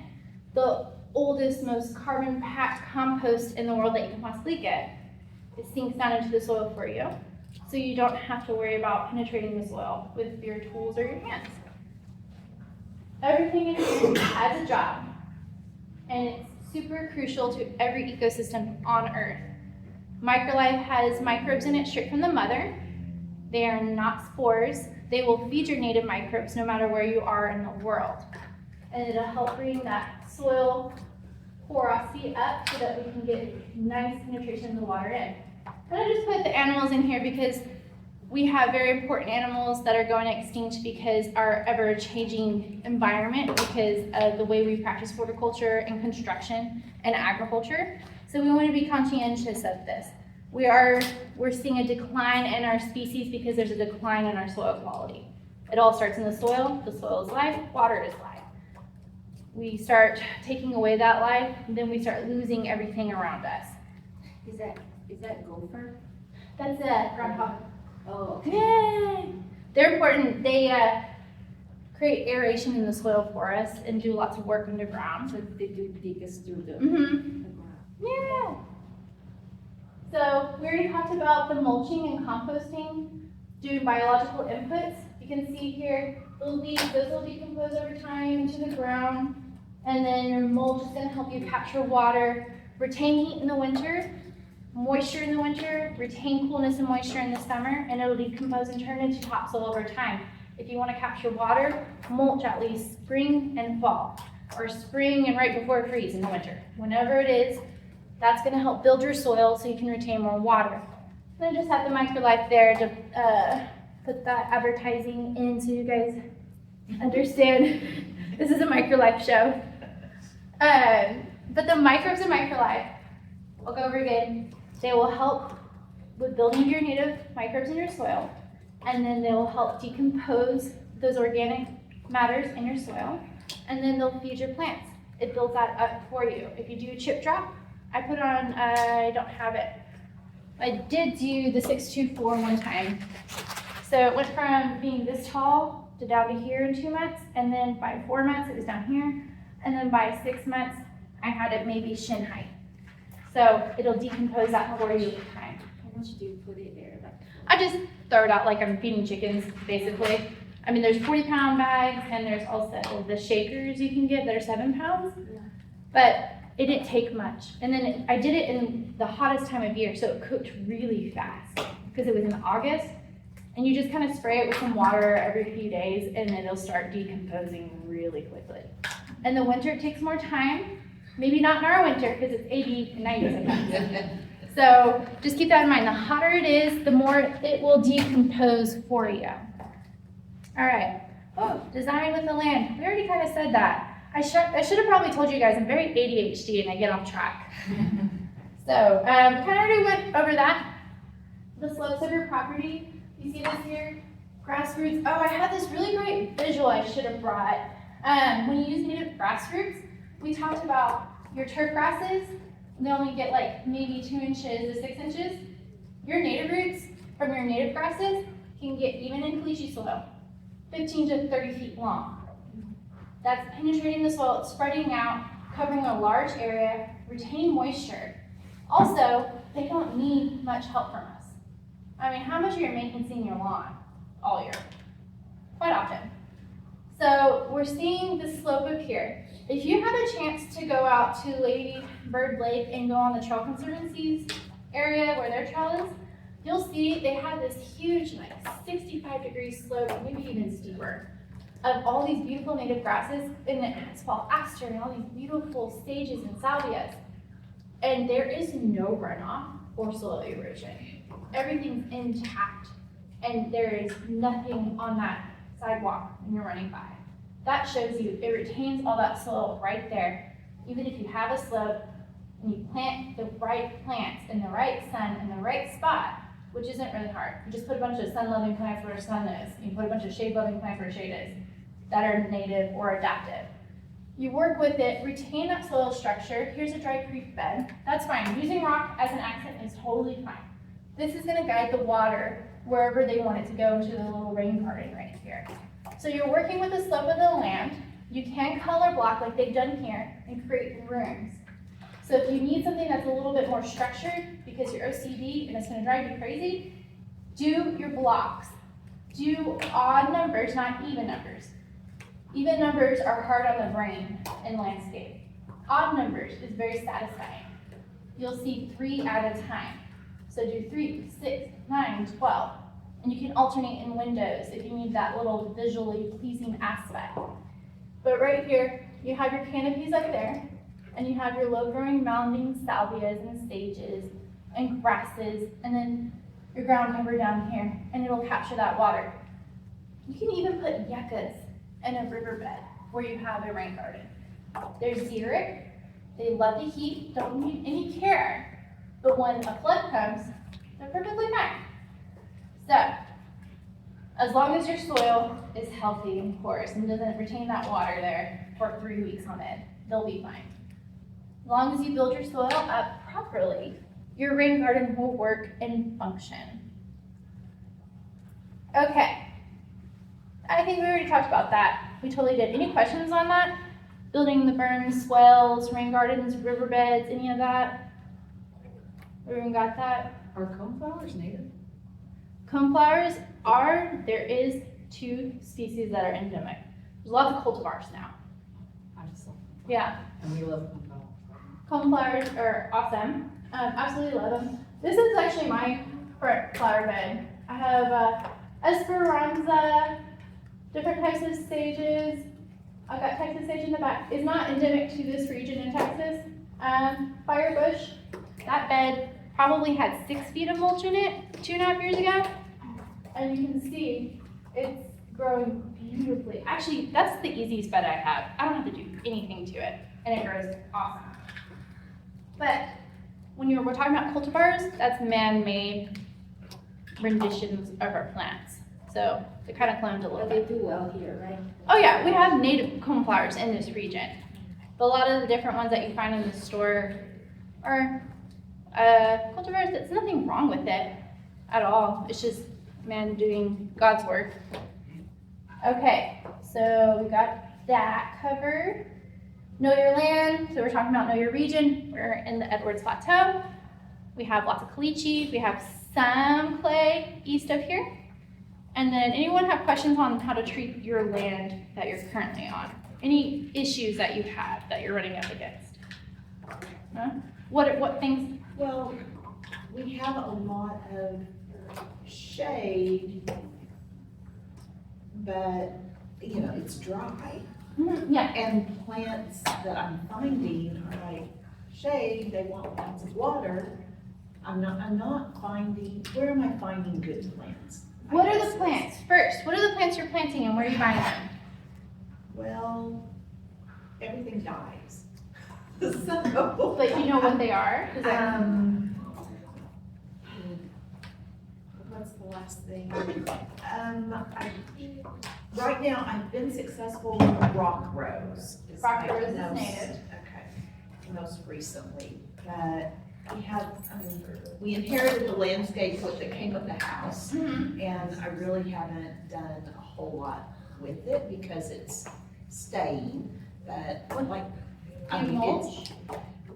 The oldest, most carbon-packed compost in the world that you can possibly get, it sinks down into the soil for you. So you don't have to worry about penetrating the soil with your tools or your hands. Everything in here has a job, and it's super crucial to every ecosystem on Earth. Microlife has microbes in it straight from the mother. They are not spores. They will feed your native microbes no matter where you are in the world. And it'll help bring that soil porosity up so that we can get nice penetration of the water in. And I just put the animals in here because we have very important animals that are going extinct because our ever-changing environment, because of the way we practice horticulture and construction and agriculture. So we want to be conscientious of this. We're seeing a decline in our species because there's a decline in our soil quality. It all starts in the soil. The soil is life, water is life. We start taking away that life, and then we start losing everything around us. Is that gopher? That's a groundhog. Oh, Yay! They're important. They create aeration in the soil for us and do lots of work underground. so they do dig us through the Mm-hmm. ground. Yeah. So we already talked about the mulching and composting, doing biological inputs. You can see here, those will decompose over time into the ground. And then your mulch is gonna help you capture water, retain heat in the winter, moisture in the winter, retain coolness and moisture in the summer, and it'll decompose and turn into topsoil over time. If you wanna capture water, mulch at least spring and fall, or spring and right before it freezes in the winter. Whenever it is, that's gonna help build your soil so you can retain more water. And I just have the microlife there to put that advertising in so you guys understand. This is a microlife show. But the microbes in microlife, I'll go over again, they will help with building your native microbes in your soil, and then they will help decompose those organic matters in your soil, and then they'll feed your plants. It builds that up for you. If you do a chip drop, I put on, I don't have it. I did do the 624 one time. So it went from being this tall to down to here in 2 months, and then by 4 months it was down here, and then by 6 months I had it maybe shin height. So it'll decompose that for you over time. How much do you put it there? Like, I just throw it out like I'm feeding chickens, basically. I mean, there's 40-pound bags, and there's also the shakers you can get that are 7 pounds. Yeah. But it didn't take much. And then I did it in the hottest time of year, so it cooked really fast because it was in August. And you just kind of spray it with some water every few days, and it'll start decomposing really quickly. In the winter, it takes more time. Maybe not in our winter because it's 80 and 90 sometimes. So just keep that in mind. The hotter it is, the more it will decompose for you. All right. Oh, design with the land. We already kind of said that. I should have probably told you guys I'm very ADHD and I get off track. So kind of already went over that. The slopes of your property. You see this here? Grass roots. Oh, I had this really great visual I should have brought. When you use native grass roots, we talked about your turf grasses. They only get like maybe 2 inches to 6 inches. Your native roots from your native grasses can get even in caliche soil, 15 to 30 feet long. That's penetrating the soil, it's spreading out, covering a large area, retaining moisture. Also, they don't need much help from us. I mean, how much are you maintaining your lawn all year? Quite often. So we're seeing the slope up here. If you have a chance to go out to Lady Bird Lake and go on the Trail Conservancy's area where their trail is, you'll see they have this huge, like 65-degree slope, maybe even steeper, of all these beautiful native grasses, and it has fall aster and all these beautiful sages and salvias. And there is no runoff or soil erosion. Everything's intact, and there is nothing on that sidewalk when you're running by. That shows you it retains all that soil right there. Even if you have a slope and you plant the right plants in the right sun in the right spot, which isn't really hard. You just put a bunch of sun-loving plants where sun is. You put a bunch of shade-loving plants where shade is that are native or adaptive. You work with it, retain that soil structure. Here's a dry creek bed. That's fine. Using rock as an accent is totally fine. This is gonna guide the water wherever they want it to go into the little rain garden right here. So you're working with the slope of the land. You can color block like they've done here and create rooms. So if you need something that's a little bit more structured because you're OCD and it's gonna drive you crazy, do your blocks. Do odd numbers, not even numbers. Even numbers are hard on the brain in landscape. Odd numbers is very satisfying. You'll see 3 at a time. So do 3, 6, 9, 12. And you can alternate in windows if you need that little visually pleasing aspect. But right here, you have your canopies up there, and you have your low-growing mounding salvias and sages and grasses, and then your ground cover down here, and it'll capture that water. You can even put yuccas in a riverbed where you have a rain garden. They're xeric, they love the heat, don't need any care, but when a flood comes, they're perfectly fine. So, as long as your soil is healthy and porous and doesn't retain that water there for 3 weeks on end, they'll be fine. As long as you build your soil up properly, your rain garden will work and function. Okay, I think we already talked about that. We totally did. Any questions on that? Building the berms, swells, rain gardens, riverbeds, any of that? Everyone got that? Are coneflowers native? Coneflowers there is 2 species that are endemic. There's lots of cultivars now. I just saw. Yeah. And we love them all. Coneflowers are awesome. Absolutely love them. This is actually my front flower bed. I have Esperanza, different types of sages. I've got Texas sage in the back. It's not endemic to this region in Texas. Firebush. That bed probably had 6 feet of mulch in it 2.5 years ago. And you can see it's growing beautifully. Actually, that's the easiest bed I have. I don't have to do anything to it, and it grows awesome. But when we're talking about cultivars, that's man-made renditions of our plants. So they kind of cloned a little But they bit. do well here, right? Oh yeah, we have native coneflowers in this region. But a lot of the different ones that you find in the store are cultivars. There's nothing wrong with it at all. It's just man doing God's work. Okay, so we got that covered. Know your land. So we're talking about know your region. We're in the Edwards Plateau. We have lots of caliche. We have some clay east of here. And then anyone have questions on how to treat your land that you're currently on? Any issues that you have that you're running up against? Huh? What things? Well, we have a lot of shade, but, you know, it's dry. Yeah. And plants that I'm finding are like shade, they want lots of water. I'm not finding, where am I finding good plants? What are the plants? First, what are the plants you're planting and where are you buying them? Well, everything dies. So. But you know what they are? 'Cause What's the last thing? Right now, I've been successful with rock rose. It's Rock my rose is most- native. Okay, most recently, but we inherited the landscape that came with the house, Mhm. and I really haven't done a whole lot with it because it's staying, but like, Do you mulch?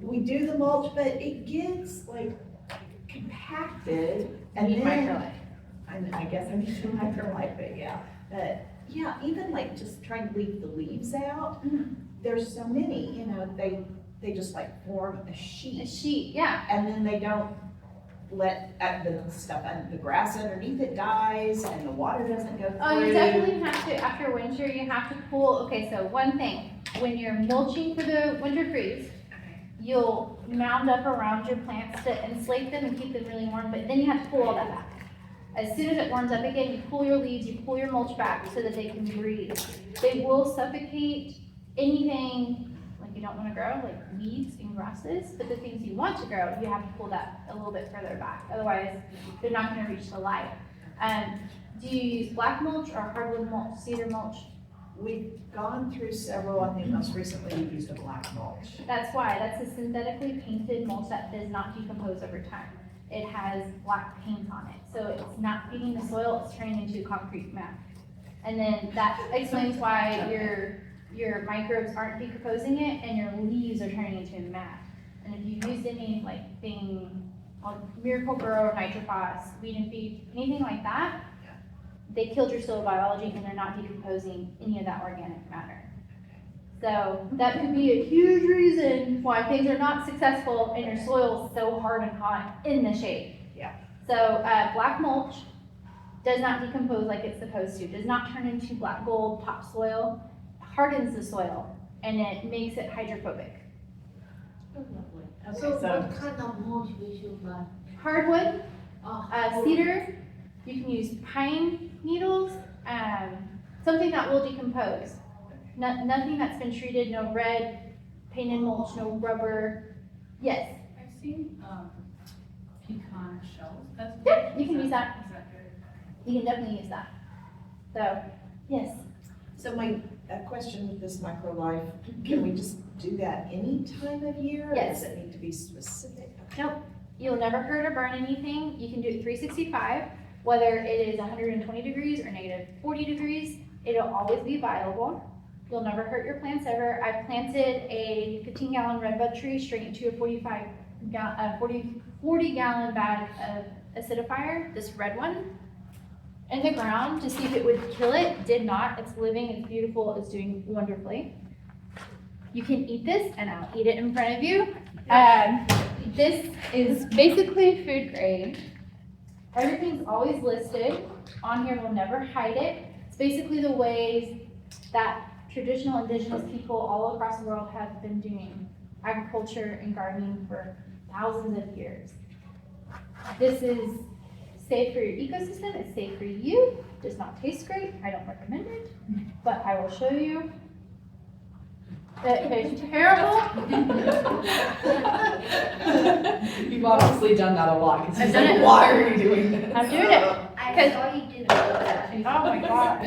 we do the mulch, but it gets like compacted, and Need then, microlight. I guess I need to microlight, but yeah, but yeah, even like just trying to leave the leaves out, Mhm. there's so many, you know, they just like form a A sheet, sheet, yeah. and then they don't let, the stuff, the grass underneath it dies, and the water doesn't go through. Oh, you definitely have to, after winter, you have to pull, okay, so one thing, when you're mulching for the winter freeze, you'll mound up around your plants to insulate them and keep them really warm, but then you have to pull all that back. As soon as it warms up again, you pull your leaves, you pull your mulch back so that they can breathe. They will suffocate anything like you don't want to grow, like weeds and grasses, but the things you want to grow, you have to pull that a little bit further back. Otherwise, they're not going to reach the light. Do you use black mulch or hardwood mulch, cedar mulch? We've gone through several, I think most recently we used a black mulch. That's why, that's a synthetically painted mulch that does not decompose over time. It has black paint on it, so it's not feeding the soil, it's turning into concrete mat. And then that explains why your microbes aren't decomposing it and your leaves are turning into a mat. And if you used any like thing, like Miracle Grow, Nitrophos, Weed and Feed, anything like that, they killed your soil biology and they're not decomposing any of that organic matter. So that could be a huge reason why things are not successful and your soil is so hard and hot in the shade. Yeah. So black mulch does not decompose like it's supposed to, does not turn into black gold topsoil, hardens the soil, and it makes it hydrophobic. Okay, So so, what kind of mulch we should buy? Hardwood, Oh, cedar, you can use pine needles, something that will decompose. Nothing that's been treated, no red, painted mulch, no rubber. Yes, I've seen, pecan shells. That's yeah, you can use that. Is that good? You can definitely use that. So, yes. so my question with this microlife, can we just do that any time of year? Or Yes. does it need to be specific? Okay. Nope, you'll never hurt or burn anything. You can do it 365, whether it is 120 degrees or negative 40 degrees. It'll always be viable. You'll never hurt your plants ever. I planted a 15-gallon redbud tree straight into a 40 gallon bag of acidifier, this red one, in the ground to see if it would kill it. Did not. It's living, it's beautiful, it's doing wonderfully. You can eat this, and I'll eat it in front of you. This is basically food grade. Everything's always listed. On here, we'll never hide it. It's basically the ways that traditional indigenous people all across the world have been doing agriculture and gardening for thousands of years. This is safe for your ecosystem, it's safe for you, does not taste great, I don't recommend it, but I will show you. It tastes terrible. You've obviously done that a lot, because I've he's done like, it. why are you doing this? I'm doing it. I saw you did that. Oh my god.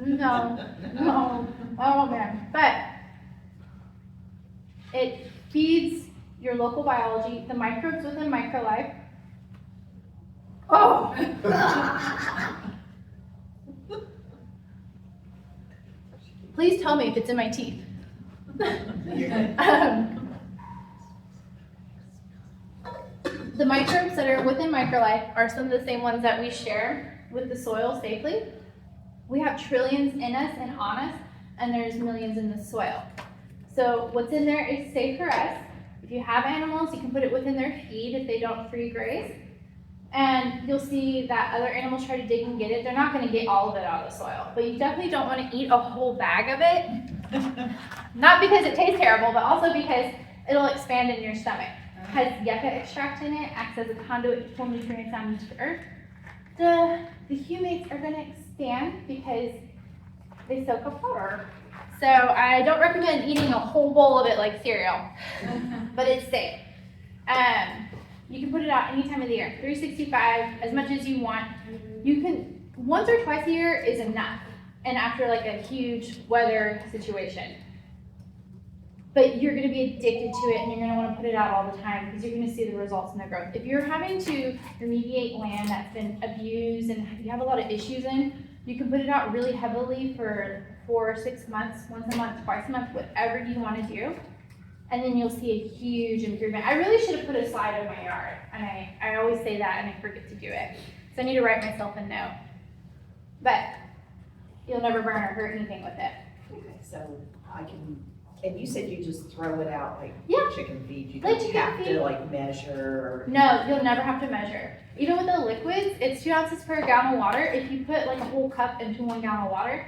No, oh man. But it feeds your local biology, the microbes within microlife. Oh! Please tell me if it's in my teeth. The microbes that are within microlife are some of the same ones that we share with the soil safely. We have trillions in us and on us, and there's millions in the soil. So what's in there is safe for us. If you have animals, you can put it within their feed if they don't free graze. And you'll see that other animals try to dig and get it. They're not going to get all of it out of the soil, but you definitely don't want to eat a whole bag of it. Not because it tastes terrible, but also because it'll expand in your stomach. It has yucca extract in it, acts as a conduit to pull nutrients down into the earth. The humates are going to expand because they soak up water. So I don't recommend eating a whole bowl of it like cereal, but it's safe. You can put it out any time of the year, 365, as much as you want. You can, once or twice a year is enough, and after like a huge weather situation. But you're gonna be addicted to it, and you're gonna wanna put it out all the time because you're gonna see the results in the growth. If you're having to remediate land that's been abused and you have a lot of issues in, you can put it out really heavily for 4 or 6 months, once a month, twice a month, whatever you wanna do. And then you'll see a huge improvement. I really should have put a slide in my yard, and I always say that and I forget to do it. So I need to write myself a note. But you'll never burn or hurt anything with it. Okay, so I can, and you said you just throw it out like Yeah. chicken feed, you Like don't chicken have feed. to like measure or. No, you'll never have to measure. Even with the liquids, it's 2 ounces per gallon of water. If you put like a whole cup into 1 gallon of water,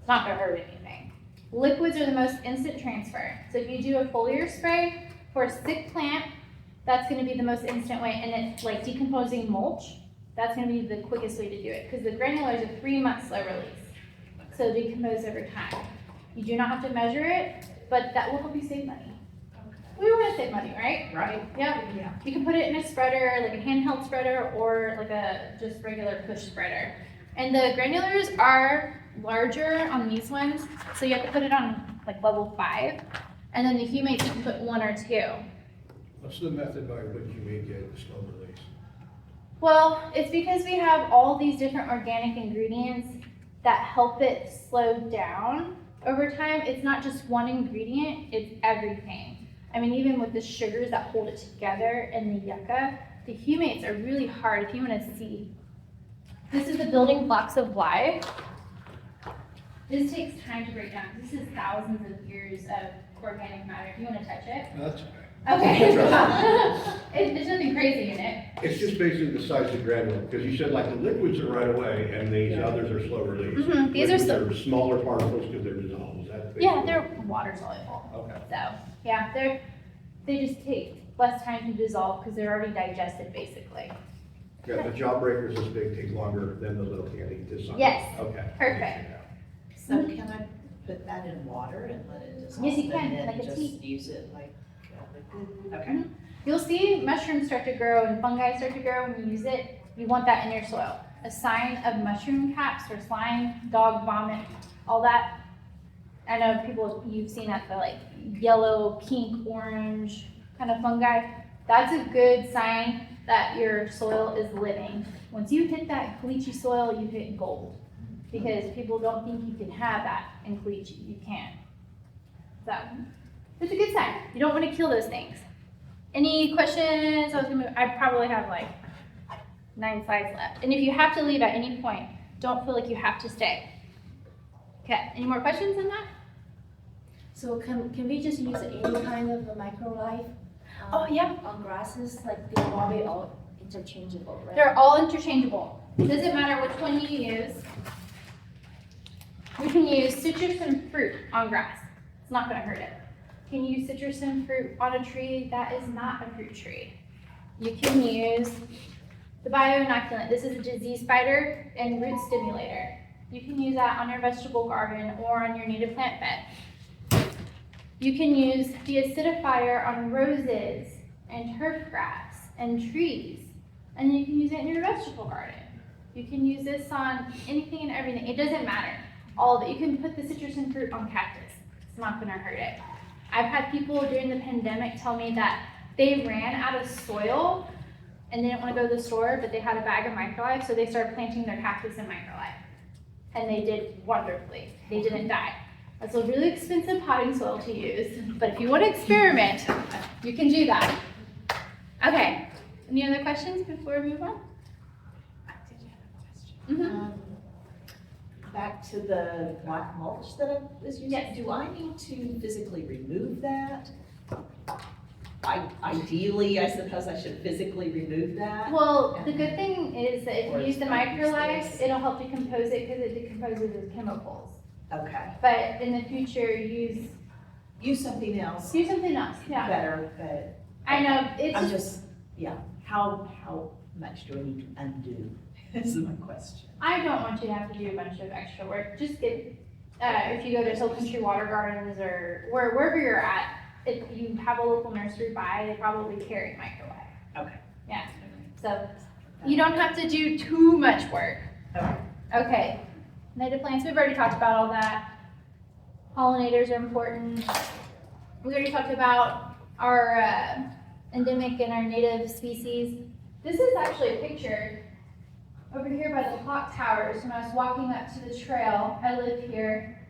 it's not gonna hurt anything. Liquids are the most instant transfer. So if you do a foliar spray for a sick plant, that's gonna be the most instant way, and it's like decomposing mulch. That's gonna be the quickest way to do it, because the granulars are 3-month slow release. So they decompose over time. You do not have to measure it, but that will help you save money. We wanna save money, right? Right. Yep. Yeah. You can put it in a spreader, like a handheld spreader, or like a just regular push spreader. And the granulars are larger on these ones, so you have to put it on like level 5. And then the humates, you can put 1 or 2. What's the method by which you make it slow release? Well, it's because we have all these different organic ingredients that help it slow down over time. It's not just one ingredient, it's everything. I mean, even with the sugars that hold it together and the yucca, the humates are really hard. If you want to see, this is the building blocks of life. This takes time to break down. This is thousands of years of organic matter. If you want to touch it. That's okay. Okay. That's There's nothing crazy in it. It's just basically the size of granule, because you said like the liquids are right away and these Yeah. others are slow release. Mhm, these are Liquids are smaller particles because they're dissolved. Is that Yeah, basically- they're water soluble. Okay. So, yeah, they just take less time to dissolve because they're already digested basically. Yeah, the jawbreakers this big take longer than the little candy this size. Yes. Okay. Perfect. So can I put that in water and let it dissolve? Yes, you can, And like then a just tea. use it like a liquid? Okay. Mhm. You'll see mushrooms start to grow and fungi start to grow when you use it. You want that in your soil. A sign of mushroom caps or slime, dog vomit, all that. I know people, you've seen that, the like yellow, pink, orange kind of fungi. That's a good sign that your soil is living. Once you hit that caliche soil, you hit gold. Because people don't think you can have that in caliche. You can't. So, it's a good sign. You don't want to kill those things. Any questions? I probably have like 9 slides left. And if you have to leave at any point, don't feel like you have to stay. Okay, any more questions on that? So can we just use any kind of a microlife? Oh, yeah. On grasses, like they're probably all interchangeable, right? They're all interchangeable. It doesn't matter which one you use. We can use citrus and fruit on grass. It's not gonna hurt it. You can use citrus and fruit on a tree that is not a fruit tree. You can use the bioinoculant. This is a disease fighter and root stimulator. You can use that on your vegetable garden or on your native plant bed. You can use the acidifier on roses and turf grass and trees. And you can use it in your vegetable garden. You can use this on anything and everything. It doesn't matter. All of it. You can put the citrus and fruit on cactus. It's not gonna hurt it. I've had people during the pandemic tell me that they ran out of soil and they didn't want to go to the store, but they had a bag of microlife, so they started planting their cactus in microlife. And they did wonderfully. They didn't die. That's a really expensive potting soil to use, but if you want to experiment, you can do that. Okay, any other questions before we move on? Did you have a question? Mm-hmm. Back to the black mulch that I was using. Yes. Do I need to physically remove that? Ideally, I suppose I should physically remove that. Well, the good thing is that if Or you use the it's not microlife, useless. it'll help decompose it because it decomposes as chemicals. Okay, But in the future, use something else something else. Yeah, better, but I know I'm it's just, yeah, how much do I need to undo? Is my question. I don't want you to have to do a bunch of extra work. Just get if you go to Hill Country Water Gardens or wherever you're at, if you have a local nursery by, they probably carry microwave. Okay. Yeah. So you don't have to do too much work. Okay. Okay. Native plants, we've already talked about all that. Pollinators are important. We already talked about our endemic and our native species. This is actually a picture over here by the clock towers when I was walking up to the trail. I live here.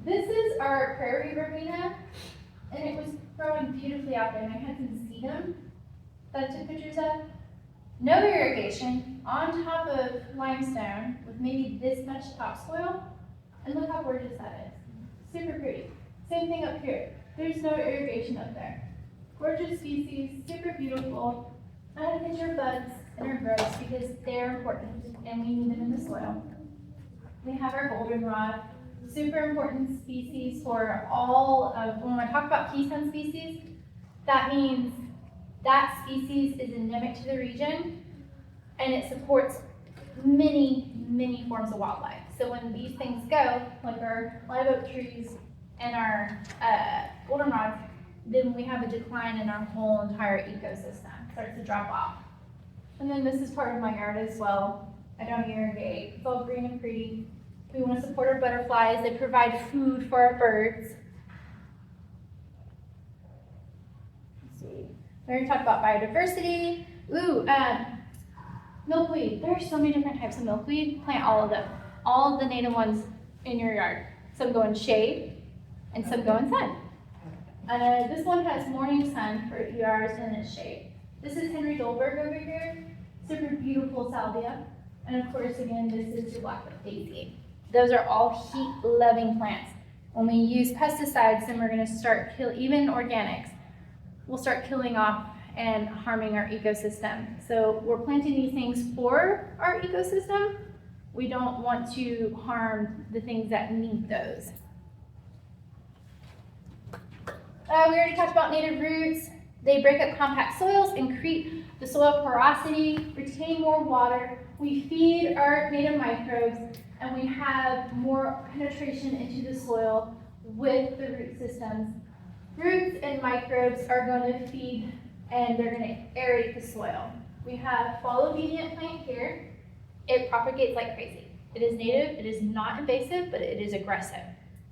This is our prairie verbena, and it was growing beautifully out there, and I had some sedum that I took pictures of. No irrigation, on top of limestone with maybe this much topsoil, and look how gorgeous that is. Super pretty. Same thing up here. There's no irrigation up there. Gorgeous species, super beautiful. I had a picture of bugs and our growths because they're important and we need them in the soil. We have our goldenrod, super important species for all of, when I talk about keystone species, that means that species is endemic to the region and it supports many, many forms of wildlife. So when these things go, like our live oak trees and our goldenrods, then we have a decline in our whole entire ecosystem. It starts to drop off. And then this is part of my yard as well. I don't irrigate. It's all green and pretty. We want to support our butterflies. They provide food for our birds. Let's see. We already talked about biodiversity. Ooh, milkweed. There are so many different types of milkweed. Plant all of them. All of the native ones in your yard. Some go in shade and some go in sun. This one has morning sun for a few hours and then it's shade. This is Henry Dolberg over here. Super beautiful salvia. And of course, again, this is your blackfoot daisy. Those are all heat-loving plants. When we use pesticides, then we're going to start even organics. We'll start killing off and harming our ecosystem. So we're planting these things for our ecosystem. We don't want to harm the things that need those. We already talked about native roots. They break up compact soils and create the soil porosity, retain more water. We feed our native microbes and we have more penetration into the soil with the root systems. Roots and microbes are going to feed and they're going to aerate the soil. We have fall obedient plant here. It propagates like crazy. It is native, it is not invasive, but it is aggressive.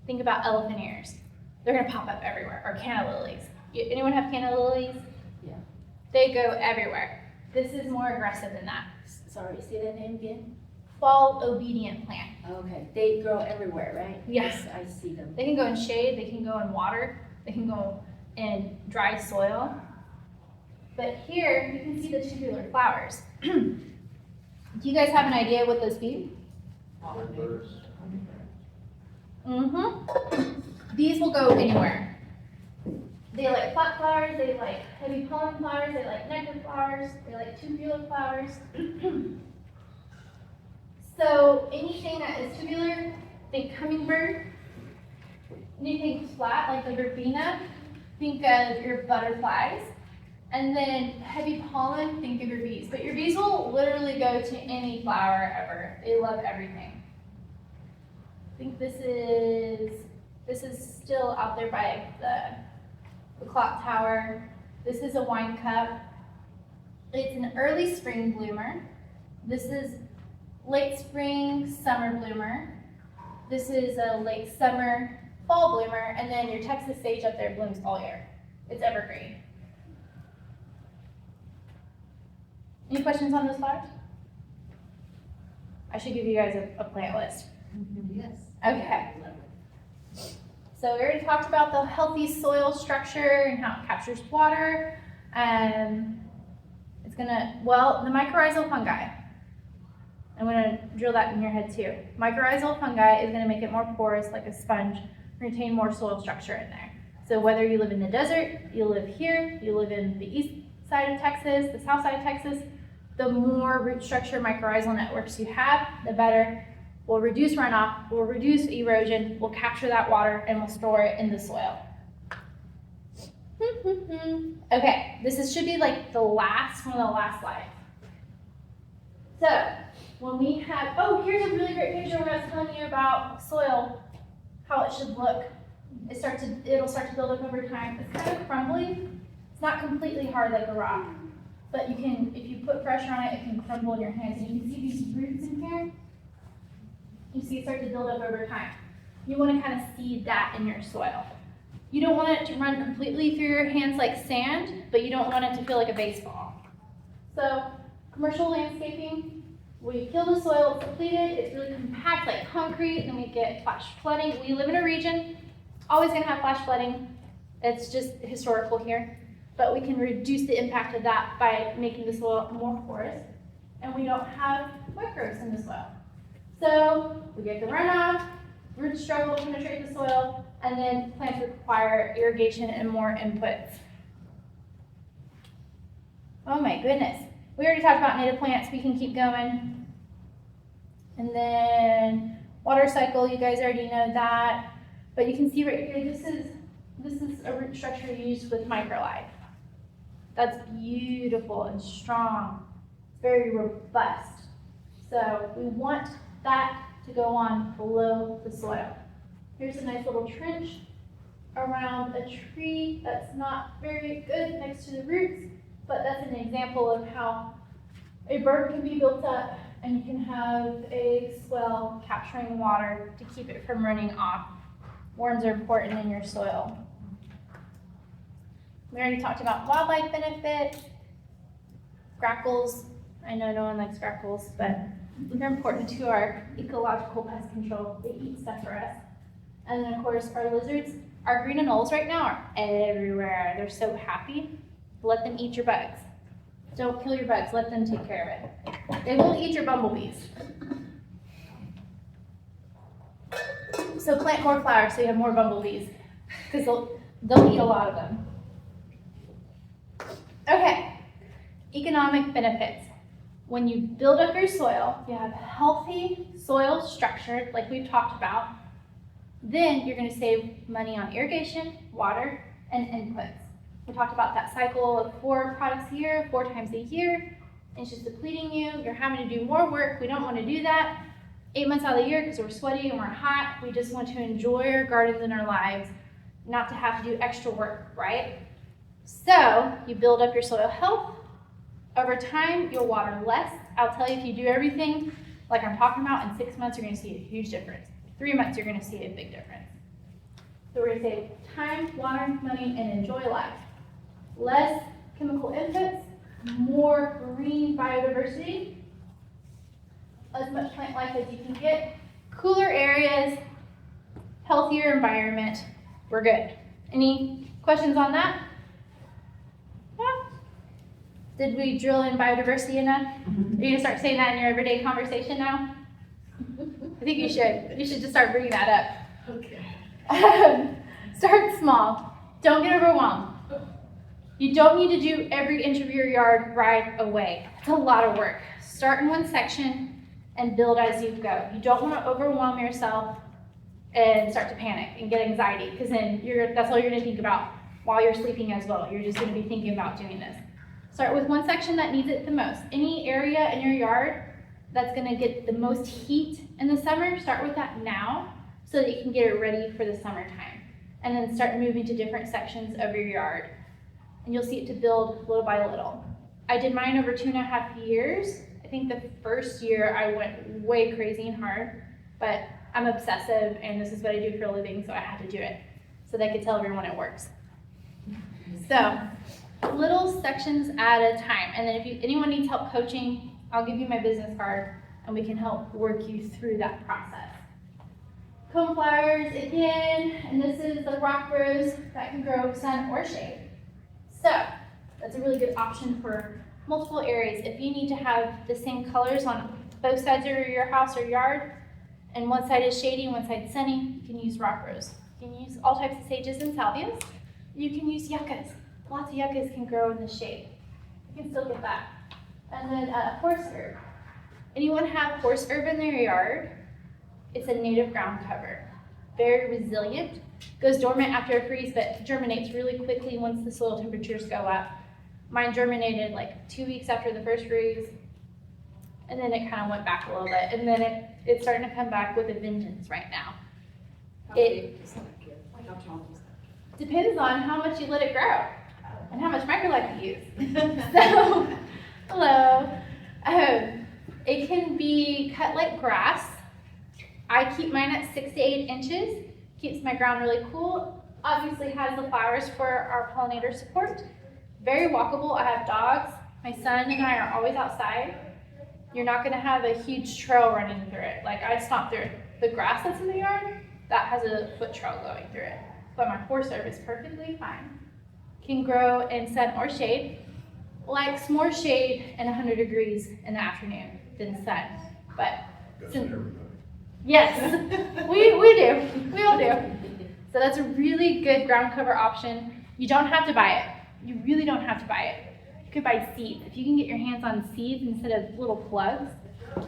Think about elephant ears. They're going to pop up everywhere, or canna lilies. Anyone have canna lilies? Yeah. They go everywhere. This is more aggressive than that. Sorry, say that name again? Fall obedient plant. Okay, they grow everywhere, right? Yes. I see them. They can go in shade, they can go in water, they can go in dry soil. But here, you can see the tubular flowers. Do you guys have an idea what those be? Birds. Mm-hmm. These will go anywhere. They like flat flowers, they like heavy pollen flowers, they like nectar flowers, they like tubular flowers. So anything that is tubular, think hummingbird. Anything flat, like the verbena, think of your butterflies. And then heavy pollen, think of your bees. But your bees will literally go to any flower ever. They love everything. I think this is still out there by the clock tower. This is a wine cup. It's an early spring bloomer. This is late spring, summer bloomer. This is a late summer, fall bloomer. And then your Texas sage up there blooms all year. It's evergreen. Any questions on those flowers? I should give you guys a plant list. Yes. Okay. So we already talked about the healthy soil structure and how it captures water. It's gonna, well, the mycorrhizal fungi. I'm gonna drill that in your head too. Mycorrhizal fungi is gonna make it more porous like a sponge, retain more soil structure in there. So whether you live in the desert, you live here, you live in the east side of Texas, the south side of Texas, the more root structure mycorrhizal networks you have, the better. We'll reduce runoff, we'll reduce erosion, we'll capture that water, and we'll store it in the soil. Okay, should be like one of the last slides. So, when we have, oh, here's a really great picture where I was telling you about soil, how it should look. It'll start to build up over time. It's kind of crumbly. It's not completely hard like a rock, but you can, if you put pressure on it, it can crumble in your hands. And you can see these roots in here. You see it start to build up over time. You want to kind of seed that in your soil. You don't want it to run completely through your hands like sand, but you don't want it to feel like a baseball. So, commercial landscaping, we kill the soil, it's depleted, it's really compact like concrete, and then we get flash flooding. We live in a region, always gonna have flash flooding. It's just historical here. But we can reduce the impact of that by making the soil more porous, and we don't have microbes in the soil. So we get the runoff, roots struggle to penetrate the soil, and then plants require irrigation and more inputs. Oh my goodness. We already talked about native plants, we can keep going. And then water cycle, you guys already know that. But you can see right here, this is a root structure used with microlife. That's beautiful and strong. It's very robust. So we want that to go on below the soil. Here's a nice little trench around a tree that's not very good next to the roots, but that's an example of how a berm can be built up and you can have a swell capturing water to keep it from running off. Worms are important in your soil. We already talked about wildlife benefit. Grackles, I know no one likes grackles, but they're important to our ecological pest control. They eat stuff for us. And then of course our lizards, our green anoles right now are everywhere. They're so happy. Let them eat your bugs. Don't kill your bugs, let them take care of it. They will eat your bumblebees. So plant more flowers so you have more bumblebees, because they'll eat a lot of them. Okay, economic benefits. When you build up your soil, you have healthy soil structure, like we've talked about, then you're gonna save money on irrigation, water, and inputs. We talked about that cycle of 4 products a year, 4 times a year. It's just depleting you. You're having to do more work. We don't want to do that 8 months out of the year because we're sweaty and we're hot. We just want to enjoy our gardens and our lives, not to have to do extra work, right? So you build up your soil health. Over time, you'll water less. I'll tell you, if you do everything like I'm talking about, in 6 months, you're going to see a huge difference. 3 months, you're going to see a big difference. So we're going to save time, water, money, and enjoy life. Less chemical inputs, more green biodiversity, as much plant life as you can get, cooler areas, healthier environment. We're good. Any questions on that? Yeah. Did we drill in biodiversity enough? Are you gonna start saying that in your everyday conversation now? I think you should. You should just start bringing that up. Okay. Start small. Don't get overwhelmed. You don't need to do every inch of your yard right away. It's a lot of work. Start in one section and build as you go. You don't want to overwhelm yourself and start to panic and get anxiety, because then that's all you're going to think about while you're sleeping as well. You're just going to be thinking about doing this. Start with one section that needs it the most. Any area in your yard that's going to get the most heat in the summer, start with that now so that you can get it ready for the summertime. And then start moving to different sections of your yard. And you'll see it to build little by little. I did mine over 2.5 years. I think the first year I went way crazy and hard, but I'm obsessive and this is what I do for a living, so I had to do it so that I could tell everyone it works. So, little sections at a time. And then if anyone needs help coaching, I'll give you my business card and we can help work you through that process. Cone flowers again, and this is the rock rose that can grow sun or shade. So, that's a really good option for multiple areas. If you need to have the same colors on both sides of your house or yard, and one side is shady and one side sunny, you can use rock rose. You can use all types of sages and salvias. You can use yuccas. Lots of yuccas can grow in the shade. You can still get that. And then horse herb. Anyone have horse herb in their yard? It's a native ground cover. Very resilient. Goes dormant after a freeze, but germinates really quickly once the soil temperatures go up. Mine germinated like 2 weeks after the first freeze, and then it kind of went back a little bit, and then it's starting to come back with a vengeance right now. How big is that kid? Like how tall is that? Depends on how much you let it grow and how much microlight you use. So, hello. It can be cut like grass. I keep mine at 6 to 8 inches. Keeps my ground really cool. Obviously has the flowers for our pollinator support. Very walkable. I have dogs. My son and I are always outside. You're not gonna have a huge trail running through it. Like I stomp through it. The grass that's in the yard, that has a foot trail going through it. But my horse herb is perfectly fine. Can grow in sun or shade. Likes more shade and 100 degrees in the afternoon than sun. But yes, we do. We all do. So that's a really good ground cover option. You don't have to buy it. You really don't have to buy it. You could buy seeds. If you can get your hands on seeds instead of little plugs,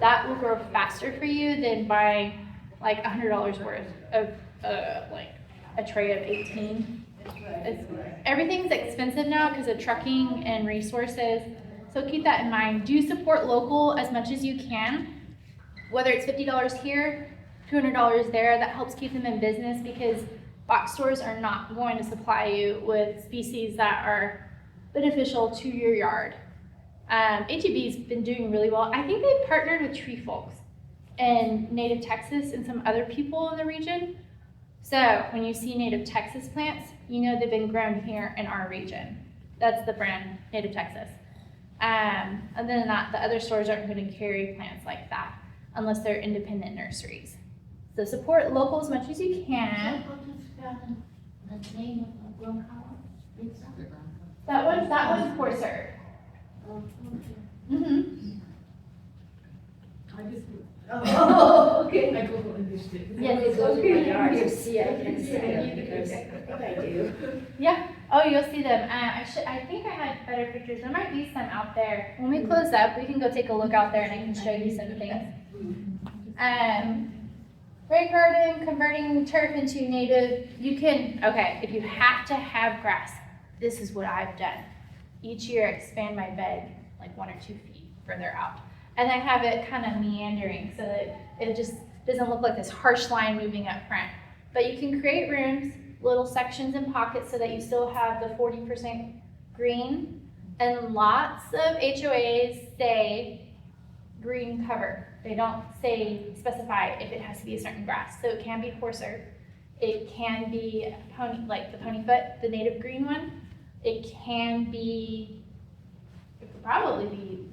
that will grow faster for you than buying like $100 worth of like a tray of 18. Everything's expensive now because of trucking and resources. So keep that in mind. Do support local as much as you can. Whether it's $50 here, $200 there, that helps keep them in business because box stores are not going to supply you with species that are beneficial to your yard. HEB's been doing really well. I think they've partnered with Tree Folks and Native Texas and some other people in the region. So when you see Native Texas plants, you know they've been grown here in our region. That's the brand, Native Texas. And then the other stores aren't going to carry plants like that unless they're independent nurseries. So support local as much as you can. That one's horse herb. Mm-hmm. I just, Oh, okay. I Google English too. Yes, When we go to my yard to see it, I can see it, because if I do. Yeah. Oh, you'll see them. I think I had better pictures. There might be some out there. When we close up, we can go take a look out there and I can show you some things. Rain garden, converting turf into native. You can, okay, if you have to have grass, this is what I've done. Each year, expand my bed like 1 or 2 feet further out. And I have it kind of meandering so that it just doesn't look like this harsh line moving up front. But you can create rooms, little sections and pockets so that you still have the 40% green. And lots of HOAs say green cover. They don't specify if it has to be a certain grass. So it can be horse herb. It can be like the ponyfoot, the native green one. It could probably be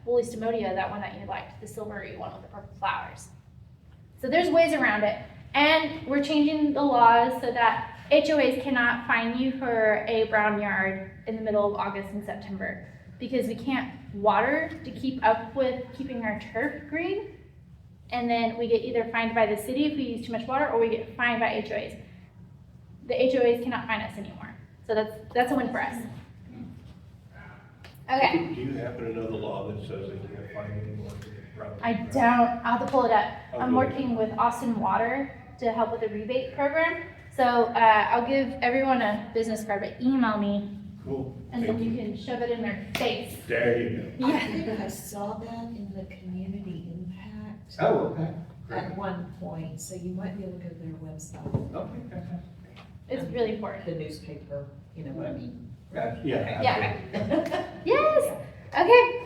woolly stomodia, that one that you liked, the silvery one with the purple flowers. So there's ways around it. And we're changing the laws so that HOAs cannot fine you for a brown yard in the middle of August and September because we can't water to keep up with keeping our turf green. And then we get either fined by the city if we use too much water or we get fined by HOAs. the HOAs cannot find us anymore. So that's a win for us. Okay. Do you happen to know the law that says they can't find anyone? I don't, I'll have to pull it up. I'm Okay. working with Austin Water to help with the rebate program. So I'll give everyone a business card, but email me Cool. and then you can shove it in their face. There you go. I think I saw that in the community impact Oh, okay. at one point, so you might be able to go to their website, Okay. It's really important. the newspaper, you know what I mean? Yeah. Yeah. absolutely. Yes, okay.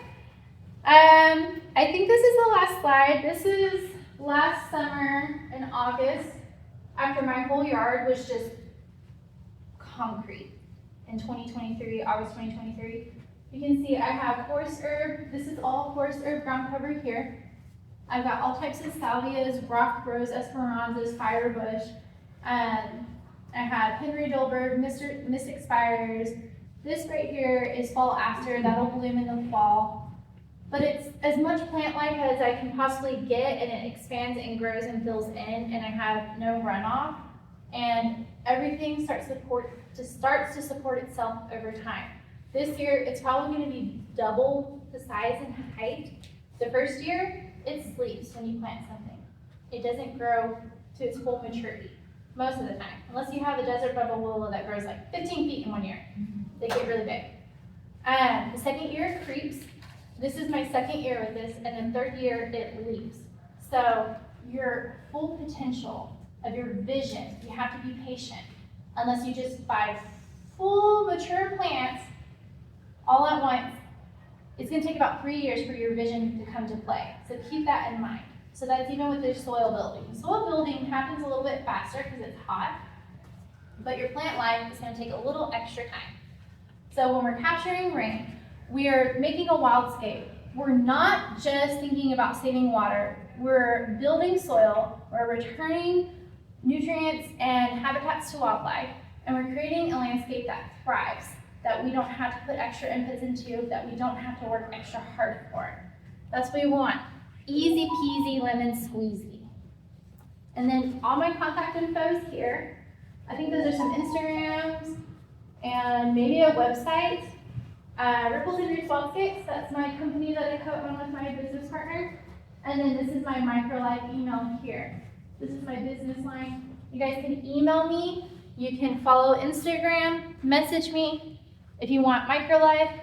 I think this is the last slide. This is last summer in August, after my whole yard was just concrete in 2023, August 2023. You can see I have forest herb. This is all forest herb ground cover here. I've got all types of salvias, rock rose, esperanzas, firebush. I have Henry Dolberg, mystic spires. This right here is fall aster. That'll bloom in the fall. But it's as much plant life as I can possibly get, and it expands and grows and fills in, and I have no runoff. And everything starts to support itself over time. This year, it's probably going to be double the size and height. The first year, it sleeps when you plant something. It doesn't grow to its full maturity most of the time, unless you have a desert bubble willow that grows like 15 feet in 1 year. They get really big. The second year, it creeps. This is my second year with this, and then third year, it leaves. So your full potential of your vision, you have to be patient, unless you just buy full mature plants all at once. It's gonna take about 3 years for your vision to come to play. So keep that in mind. So that's even with the soil building. Soil building happens a little bit faster because it's hot, but your plant life is gonna take a little extra time. So when we're capturing rain, we are making a wildscape. We're not just thinking about saving water. We're building soil, we're returning nutrients and habitats to wildlife, and we're creating a landscape that thrives, that we don't have to put extra inputs into, that we don't have to work extra hard for. That's what we want. Easy peasy lemon squeezy. And then all my contact info is here. I think those are some Instagrams and maybe a website. Ripples and Roots Wildscapes, that's my company that I co-own with my business partner. And then this is my microlife email here. This is my business line. You guys can email me. You can follow Instagram, message me. If you want microlife,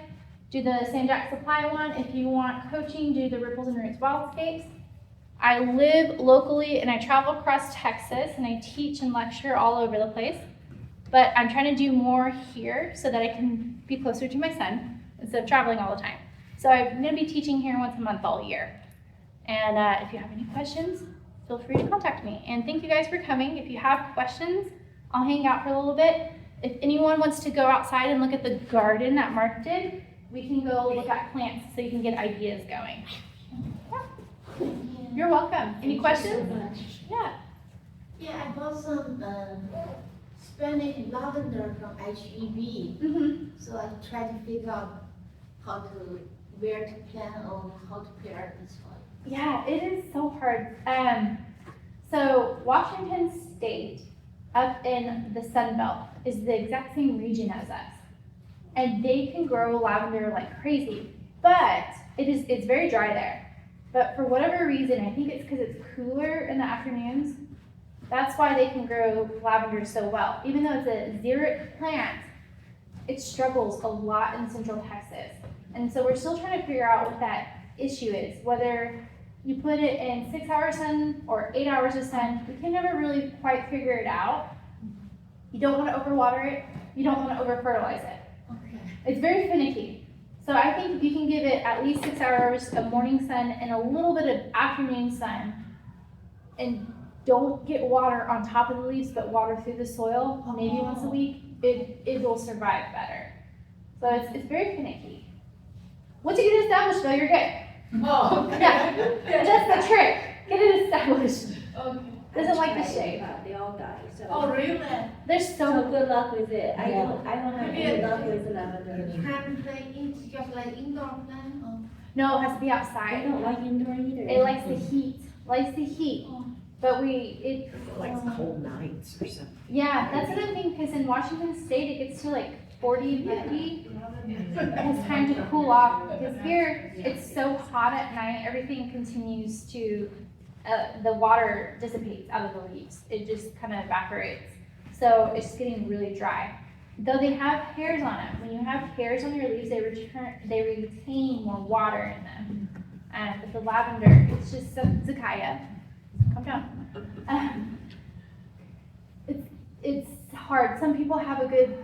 do the Sam Jack Supply one. If you want coaching, do the Ripples and Roots Wildscapes. I live locally and I travel across Texas and I teach and lecture all over the place. But I'm trying to do more here so that I can be closer to my son instead of traveling all the time. So I'm gonna be teaching here once a month all year. And if you have any questions, feel free to contact me. And thank you guys for coming. If you have questions, I'll hang out for a little bit. If anyone wants to go outside and look at the garden that Mark did, we can go look at plants so you can get ideas going. Yeah. You're welcome. Any questions? Yeah. Yeah, I bought some Spanish lavender from HEB. Mm-hmm. So I try to figure out where to plant or how to pair this one. Yeah, it is so hard. So Washington State, up in the Sun Belt, is the exact same region as us. And they can grow lavender like crazy, but it's very dry there. But for whatever reason, I think it's because it's cooler in the afternoons. That's why they can grow lavender so well. Even though it's a xeric plant, it struggles a lot in Central Texas. And so we're still trying to figure out what that issue is, whether you put it in 6 hours sun or 8 hours of sun. We can never really quite figure it out. You don't want to overwater it. You don't want to over-fertilize it. Okay. It's very finicky. So I think if you can give it at least 6 hours of morning sun and a little bit of afternoon sun, and don't get water on top of the leaves, but water through the soil, maybe once a week, it will survive better. So it's very finicky. Once you get it established though, you're good. Oh, okay. Yeah, that's the trick. Get it established. Okay. Doesn't like the shade. But they all die, so. Oh, really? There's So so good luck with it. I don't have Maybe any it- luck with lavender. Can play just like indoor plant or? no, it has to be I outside. don't like indoor either. It likes the heat. Likes the heat. But it. Like cold nights or something. Yeah, that's another thing, because in Washington State, it gets to like 40, 50. It's time to cool off, because here, it's so hot at night, everything continues to, the water dissipates out of the leaves. It just kind of evaporates. So it's just getting really dry. Though they have hairs on it. When you have hairs on your leaves, they retain more water in them. And with the lavender, it's just Zakaya. Calm down. It's hard. Some people have a good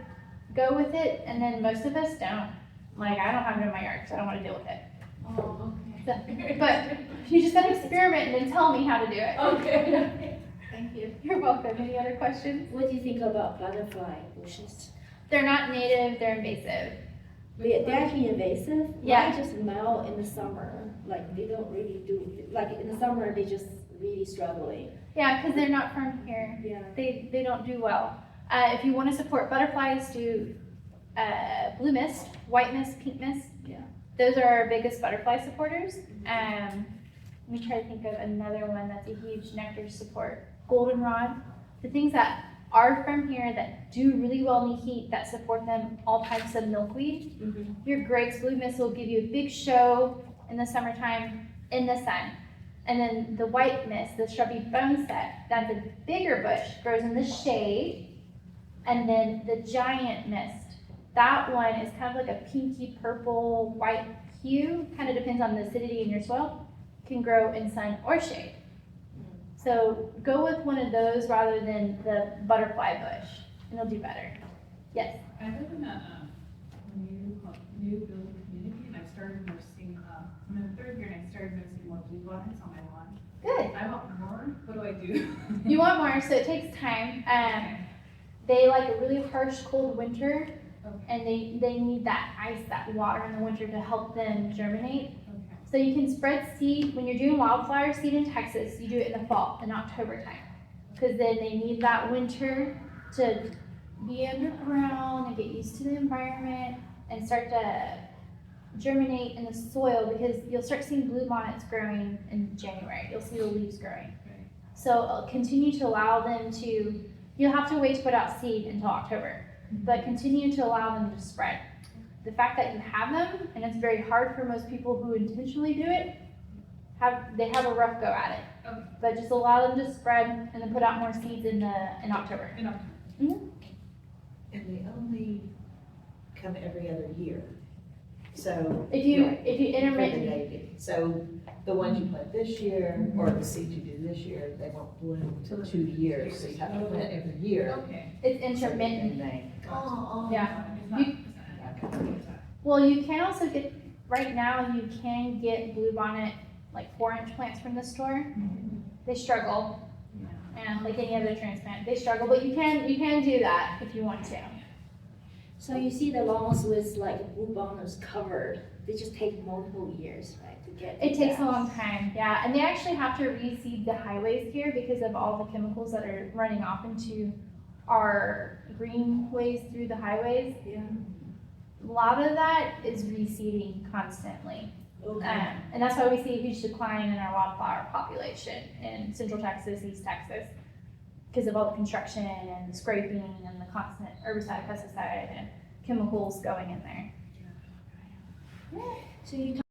go with it, and then most of us don't. Like, I don't have it in my yard, so I don't want to deal with it. Oh, So, but you just gotta experiment and then tell me how to do it. okay. Thank you. You're welcome. Any other questions? What do you think about butterfly bushes? They're not native, they're invasive. They're actually invasive. Yeah. Mine just melt in the summer. Like they don't really do, like in the summer, they just really struggling. Yeah, because they're not from here. Yeah. They don't do well. If you want to support butterflies, do blue mist, white mist, pink mist. Yeah. Those are our biggest butterfly supporters. Let me try to think of another one that's a huge nectar support. Goldenrod. The things that are from here that do really well in the heat that support them, all types of milkweed. Mhm. Your Greg's blue mist will give you a big show in the summertime in the sun. And then the white mist, the shrubby boneset, that's a bigger bush, grows in the shade. And then the giant mist, that one is kind of like a pinky purple white hue, kind of depends on the acidity in your soil, can grow in sun or shade. So go with one of those rather than the butterfly bush, and it'll do better. Yes. I live in a new build community, and I've started noticing, I'm in the third year, and I started noticing more bluebonnets on my lawn. Good. I want more, what do I do? You want more, so it takes time. They like a really harsh, cold winter, Okay. and they need that ice, that water in the winter to help them germinate. Okay. So you can spread seed, when you're doing wildflower seed in Texas, you do it in the fall, in October time. Because then they need that winter to be underground and get used to the environment and start to germinate in the soil, because you'll start seeing bluebonnets growing in January. You'll see the leaves growing. Okay. So continue to allow them to, you'll have to wait to put out seed until October, but continue to allow them to spread. The fact that you have them, and it's very hard for most people who intentionally do it, they have a rough go at it. Okay. But just allow them to spread and then put out more seeds in October. In October. And they only come every other year. So. If you Right. intermittent, Regulated. So the ones you plant this year, or the seeds you do this year, they won't bloom till 2 years, so you have to plant every year. Okay. it's intermittent. And they- Oh, Yeah. It's not You- 100%. Well, you can also get, right now, you can get bluebonnet, like 4-inch plants from the store. They struggle, and like any other transplant, they struggle, but you can do that if you want to. So you see the lawns with like bluebonnets covered, they just take multiple years, right, to get. It takes a that. long time, yeah, and they actually have to reseed the highways here because of all the chemicals that are running off into our greenways through the highways. Yeah. A lot of that is reseeding constantly. Okay. And that's why we see a huge decline in our wildflower population in Central Texas, East Texas, because of all the construction and scraping and the constant herbicide, pesticide, and chemicals going in there. So you